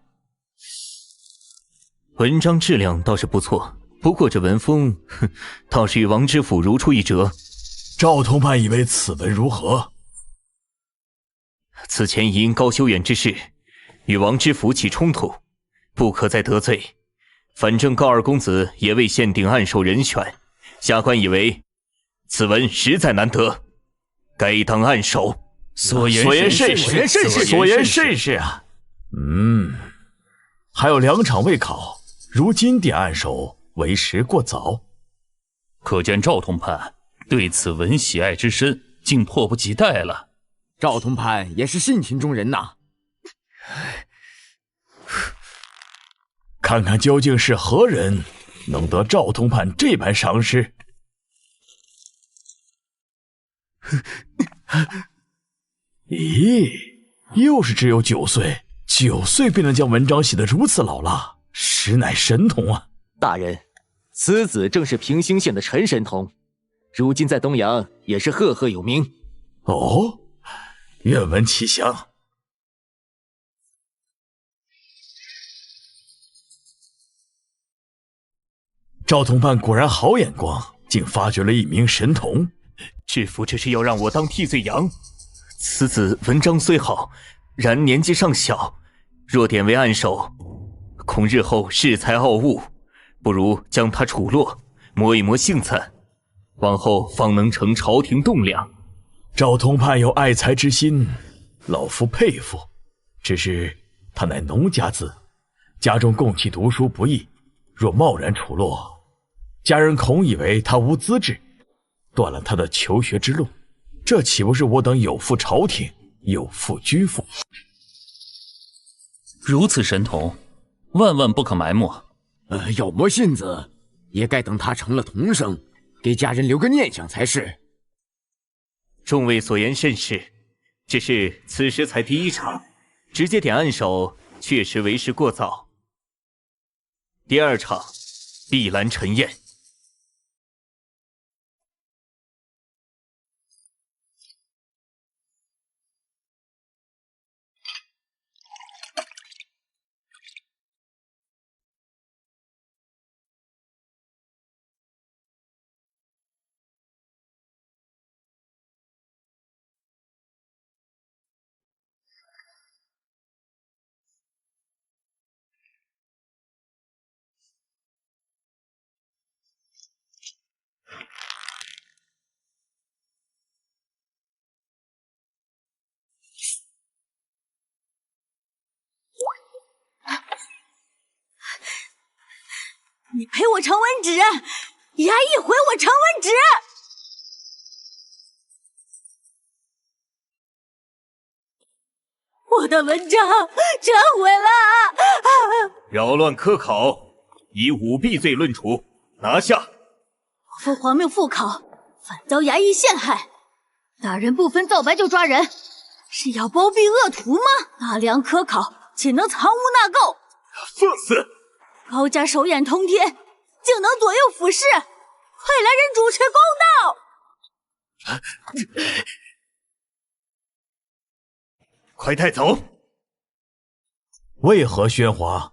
文章质量倒是不错，不过这文风，倒是与王知府如出一辙。赵同判以为此文如何？此前因高修远之事，与王知府起冲突，不可再得罪。反正高二公子也未限定暗手人选，下官以为此文实在难得，该当暗手。所言甚是，所言甚是啊！还有2场未考，如今点暗手，为时过早。可见赵同判对此文喜爱之深，竟迫不及待了。赵同判也是性情中人呐。看看究竟是何人能得赵同判这般赏识？咦，又是只有9岁，9岁便能将文章写得如此老辣，实乃神童啊！大人，此子正是平兴县的陈神童，如今在东阳也是赫赫有名。哦，愿闻其详。赵同判果然好眼光，竟发掘了一名神童。知府这是要让我当替罪羊。此子文章虽好，然年纪尚小，若点为暗手，恐日后恃才傲物，不如将他处落，磨一磨性子，往后方能成朝廷栋梁。赵同判有爱才之心，老夫佩服。只是他乃农家子，家中供其读书不易，若贸然处落，家人恐以为他无资质，断了他的求学之路，这岂不是我等有负朝廷，有负居父？如此神童，万万不可埋没。要磨性子，也该等他成了童生，给家人留个念想才是。众位所言甚是，只是此时才第1场，直接点暗手确实为时过早。第2场，碧蓝陈燕。你赔我成文纸，衙役回我成文纸。我的文章全毁了！扰乱科考，以舞弊罪论处，拿下。父皇命复考，反遭衙役陷害。大人不分皂白就抓人，是要包庇恶徒吗？纳粮科考，岂能藏污纳垢？放肆！高家手眼通天，竟能左右府事，快来人主持公道！快带走！为何喧哗？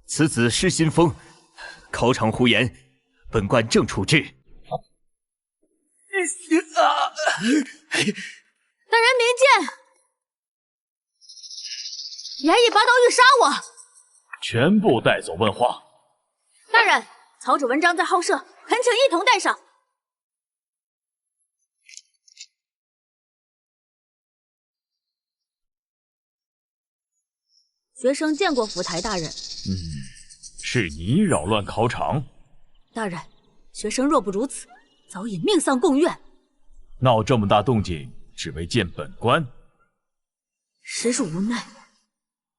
此子失心疯，考场胡言，本官正处置。大人明鉴，衙役拔刀欲杀我。全部带走问话。大人，曹主文章在好舍，恳请一同带上。学生见过府台大人。是你扰乱考场。大人，学生若不如此，早已命丧贡院。闹这么大动静，只为见本官？实属无奈。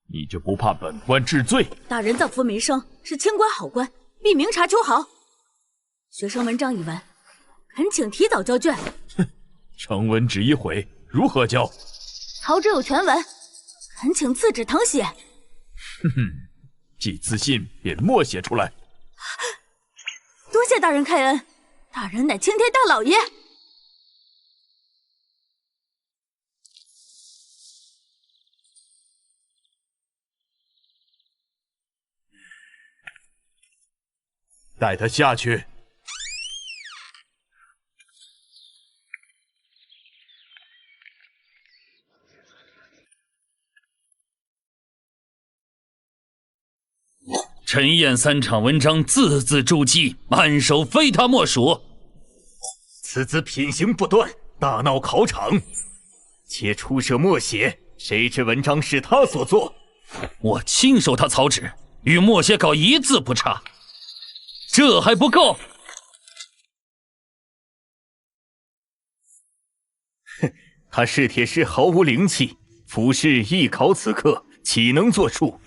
你就不怕本官治罪？大人造福民生，是清官好官，必明察秋毫。学生文章已完，恳请提早交卷。哼，成文纸一毁，如何交？曹植有全文，恳请赐纸誊写。哼哼，既自信便默写出来。多谢大人开恩，大人乃青天大老爷。带他下去。陈燕3场文章字字珠玑，按手非他莫属。此子品行不端，大闹考场，且出舍默写，谁知文章是他所作？我亲手他草纸，与默写稿一字不差。这还不够？哼，他是铁石毫无灵气，府试一考此刻，岂能作数？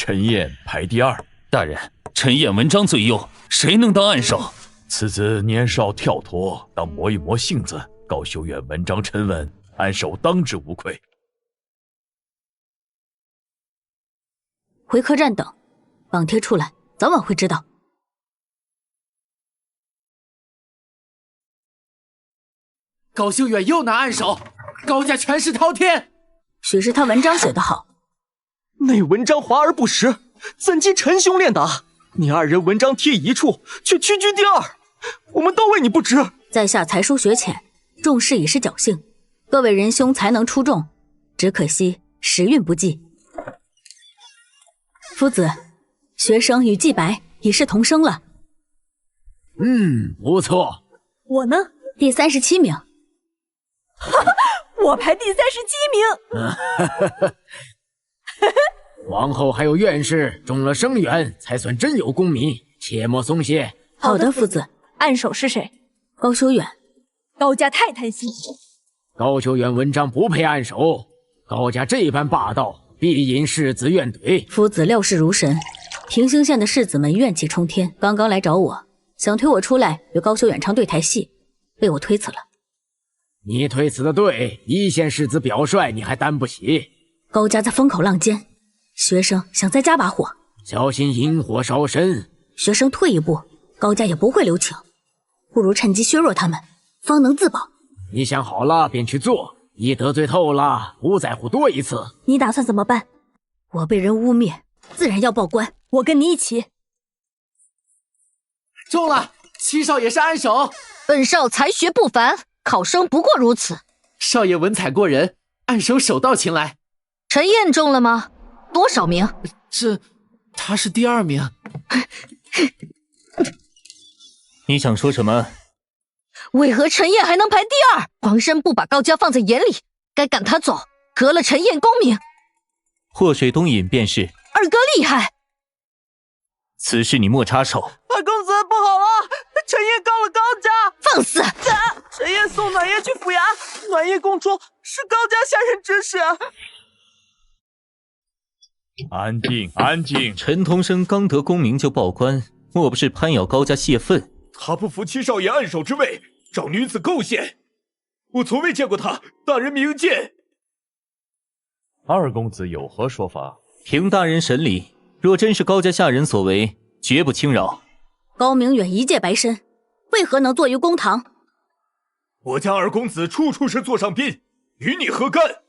陈燕排第2。大人，陈燕文章最优，谁能当暗手？此子年少跳脱，当磨一磨性子。高修远文章沉稳，暗手当之无愧。回客栈等，榜帖出来，早晚会知道。高修远又拿暗手，高家权势滔天。许是他文章写得好，那文章华而不实，怎及陈兄练达？你2人文章贴一处，却屈居第2，我们都为你不值。在下才疏学浅，重视已是侥幸。各位仁兄才能出众，只可惜时运不济。夫子，学生与季白已是同生了。不错。我呢？第37名。我排第37名。王后还有院士中了生源，才算真有功名，切莫松懈。好的，夫子。暗手是谁？高修远。高家太贪心。高修远文章不配暗手，高家这般霸道，必引世子怨怼。夫子料事如神，平兴县的世子们怨气冲天，刚刚来找我，想推我出来与高修远唱对台戏，被我推辞了。你推辞的对，一线世子表率你还担不起。高家在风口浪尖，学生想再加把火，小心引火烧身。学生退一步，高家也不会留情，不如趁机削弱他们，方能自保。你想好了便去做，一得罪透了，不在乎多一次。你打算怎么办？我被人污蔑，自然要报官。我跟你一起。中了，七少爷是暗手。本少才学不凡，考生不过如此。少爷文采过人，暗手手到擒来。陈燕中了吗？多少名？他是第2名。你想说什么？为何陈燕还能排第2？皇上不把高家放在眼里，该赶他走，革了陈燕功名。祸水东引便是。二哥厉害，此事你莫插手。二公子不好啊！陈燕告了高家。放肆！陈燕送暖叶去府衙，暖叶供出是高家下人指使。安静，安静！陈同生刚得功名就报官，莫不是攀咬高家泄愤？他不服七少爷暗手之位，找女子构陷。我从未见过他，大人明鉴。二公子有何说法？凭大人审理，若真是高家下人所为，绝不轻饶。高明远一介白身，为何能坐于公堂？我家二公子处处是座上宾，与你何干？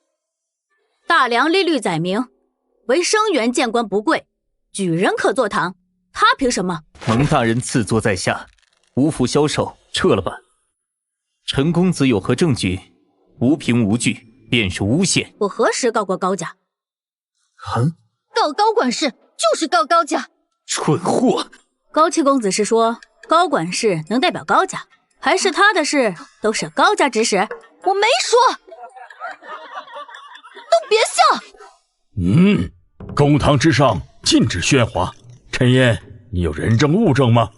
大梁历律载明，为生源见官不贵，举人可坐堂，他凭什么？蒙大人赐座在下，无福消受，撤了吧。陈公子有何证据？无凭无据，便是诬陷。我何时告过高家？告高管事就是告高家。蠢货！高七公子是说高管事能代表高家，还是他的事都是高家指使？我没说，都别笑。公堂之上禁止喧哗。陈燕，你有人证物证吗？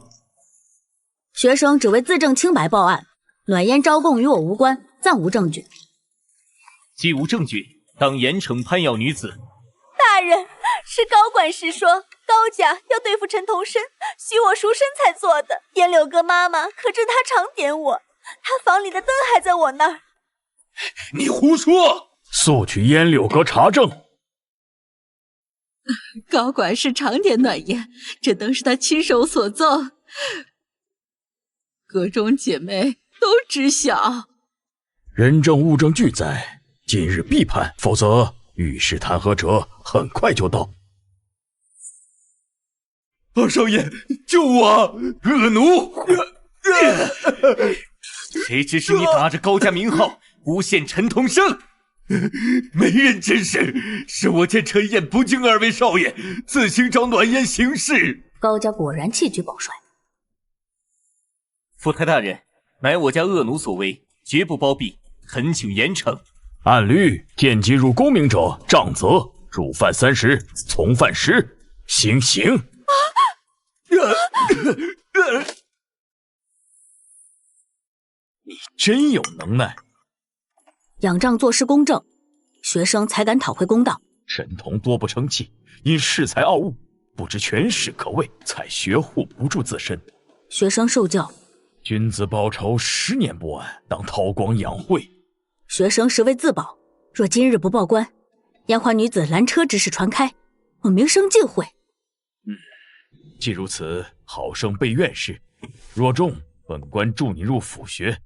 学生只为自证清白报案，暖烟招供与我无关，暂无证据。既无证据，当严惩攀咬女子。大人，是高管事说高家要对付陈同生，许我赎身才做的。烟柳哥妈妈可知他常点我，他房里的灯还在我那儿。你胡说！速去烟柳阁查证。高管事常点暖烟，这灯是他亲手所奏，阁中姐妹都知晓。人证物证俱在，今日必判，否则御史弹劾者很快就到。二少爷，救我！恶奴！谁指使你打着高家名号诬陷陈同生？没人真实，是我见陈燕不敬二位少爷，自行找暖烟行事。高家果然气举宝帅。福太大人，乃我家恶奴所为，绝不包庇，恳请严惩。按律，见即入功名者杖责，入犯30，从犯10，行刑。你真有能耐！仰仗做事公正，学生才敢讨回公道。神童多不成器，因恃才傲物，不知权势可畏，才学护不住自身。学生受教。君子报仇10年不晚，当韬光养晦。学生实为自保，若今日不报官，烟花女子拦车之事传开，我名声尽毁。既如此，好生备院试，若中，本官助你入府学。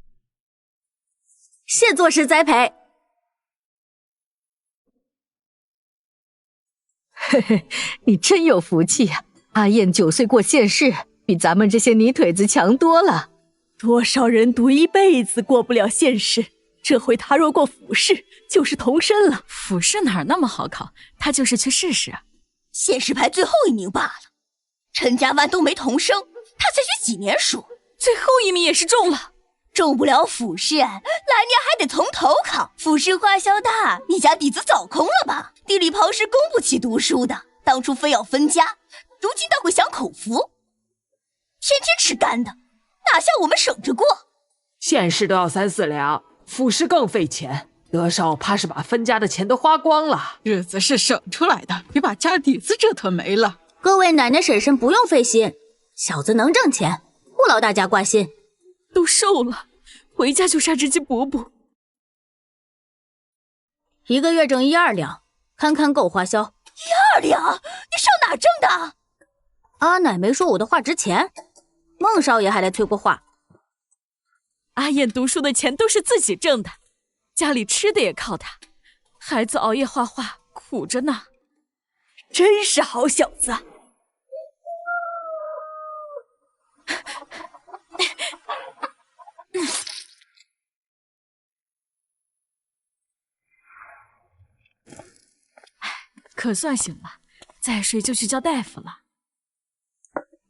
谢作师栽培。嘿嘿，你真有福气呀！阿燕9岁过县试，比咱们这些泥腿子强多了。多少人读一辈子过不了县试，这回他若过府试，就是童生了。府试哪那么好考？他就是去试试啊。县试排最后1名罢了。陈家湾都没童生，他才学几年书，最后1名也是中了。中不了府试，来年还得从头考。府试花销大，你家底子早空了吧？地里刨食供不起读书的，当初非要分家，如今倒会享口福。天天吃干的，哪像我们省着过。县试都要3、4两，府试更费钱。德少怕是把分家的钱都花光了。日子是省出来的，别把家底子折腾没了。各位奶奶婶婶不用费心，小子能挣钱，不劳大家挂心。都瘦了，回家就杀只鸡补补。1个月挣1、2两，堪堪够花销。1、2两？你上哪挣的？阿奶没说我的画值钱，孟少爷还来催过话。阿燕读书的钱都是自己挣的，家里吃的也靠他，孩子熬夜画画苦着呢。真是好小子。可算醒了，再睡就去叫大夫了。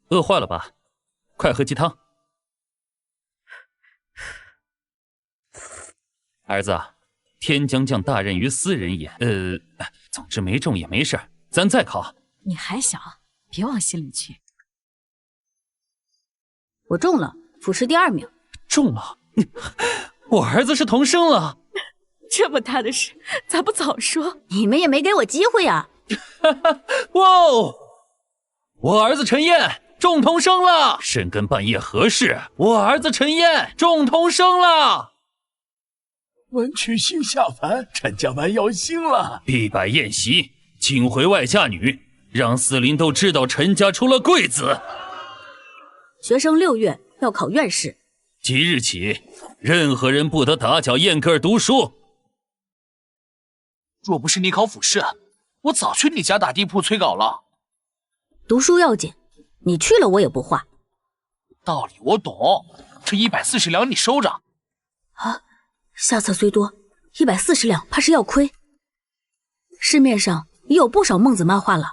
饿坏了吧？快喝鸡汤。儿子，天将降大任于斯人也。总之没中也没事，咱再考。你还小，别往心里去。我中了，府试第2名。中了？我儿子是童生了。这么大的事，咋不早说？你们也没给我机会啊！哇哦！我儿子陈燕中童生了！深更半夜何事？我儿子陈燕中童生了！文曲星下凡，陈家湾要兴了！必摆宴席，请回外嫁女，让4邻都知道陈家出了贵子。学生6月要考院试，即日起，任何人不得打搅燕哥儿读书。若不是你考府试，我早去你家打地铺催稿了。读书要紧，你去了我也不画。道理我懂，这140两你收着。啊，下册虽多，140两怕是要亏。市面上也有不少孟子漫画了。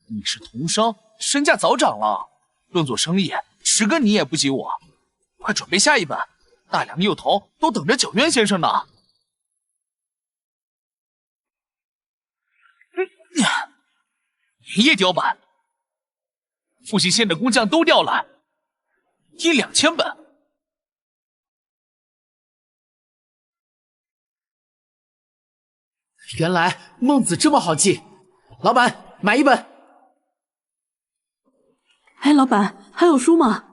你是童生，身价早涨了，论做生意，10个你也不及我。快准备下一本，大梁右头都等着九渊先生呢。连夜雕版，复兴县的工匠都调来，12000本。原来孟子这么好记，老板买1本。哎，老板还有书吗？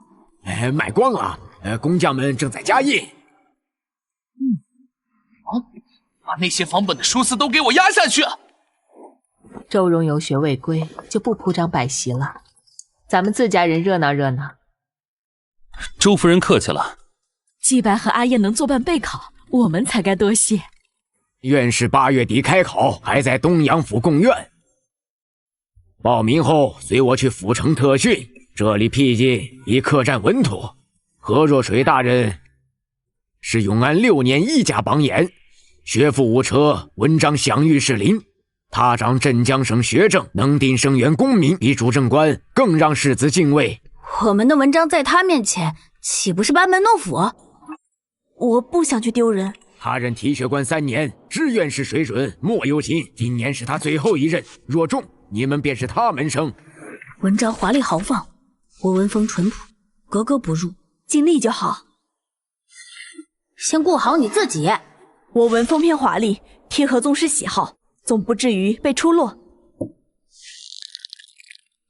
卖光了，工匠们正在加印。把那些仿本的书肆都给我压下去！周荣有学未归，就不铺张摆席了，咱们自家人热闹热闹。周夫人客气了。季白和阿燕能作伴备考，我们才该多谢。院试8月底开考，还在东阳府贡院。报名后随我去府城特训，这里僻静，已客栈稳妥。何若水大人是永安6年1甲榜眼，学富五车，文章享誉士林。他掌镇江省学政，能定生源功名，比主政官更让世子敬畏。我们的文章在他面前，岂不是班门弄斧？我不想去丢人。他任提学官3年，知院士水准莫忧心。今年是他最后一任，若中，你们便是他门生。文章华丽豪放，我文风淳朴，格格不入，尽力就好。先顾好你自己。我文风偏华丽，贴合宗师喜好，总不至于被出落。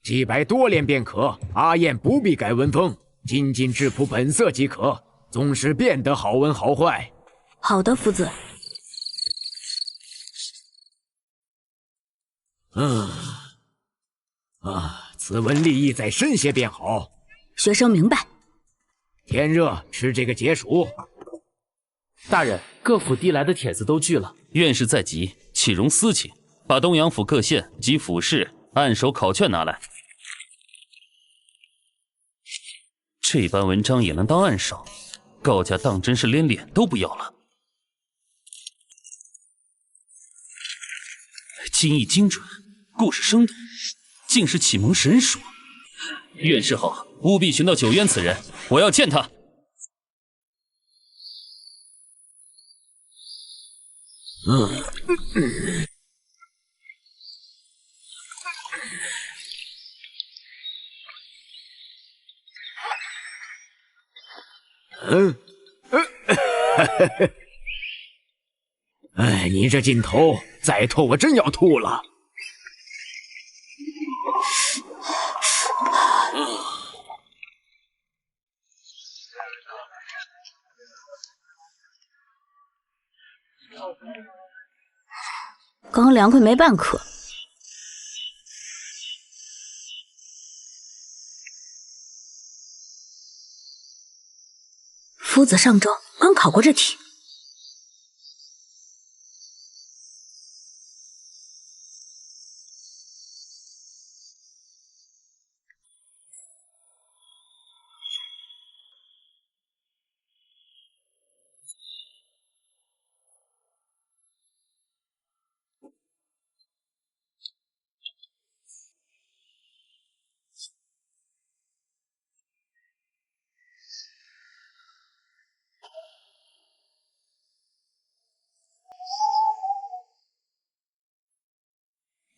祭拜多练便可，阿燕不必改文风，精进质朴本色即可。宗师变得好文好坏。好的，夫子。此文立意再深些便好。学生明白。天热，吃这个解暑。大人，各府递来的帖子都具了。院士在即，岂容私情？把东阳府各县及府市按手考卷拿来。这般文章也能当按手？高家当真是连脸都不要了。金意精准，故事生动，竟是启蒙神书。院士好，务必寻到九渊此人，我要见他。哎，你这劲头，再拖我真要吐了。刚凉快没半刻。夫子上周刚考过这题。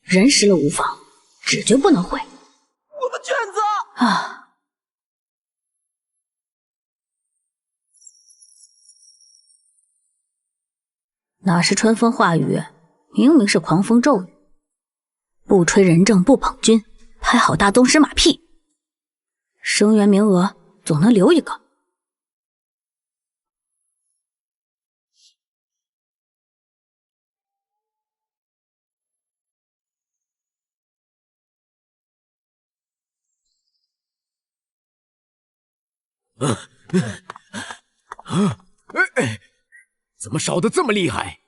人识了无妨，纸绝不能毁。我的卷子啊！哪是春风化雨，明明是狂风骤雨。不吹人正不捧君，拍好大宗师马屁。生源名额总能留一个。怎么烧得这么厉害？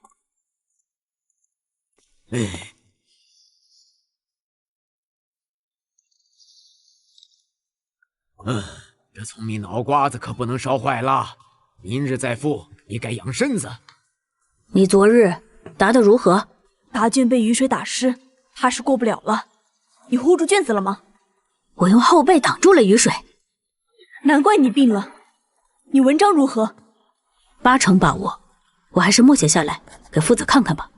这聪明脑瓜子可不能烧坏了，明日再复，你该养身子。你昨日答得如何？答卷被雨水打湿，怕是过不了了。你护住卷子了吗？我用后背挡住了雨水。难怪你病了。你文章如何？ 80%把握，我还是默写下来给夫子看看吧。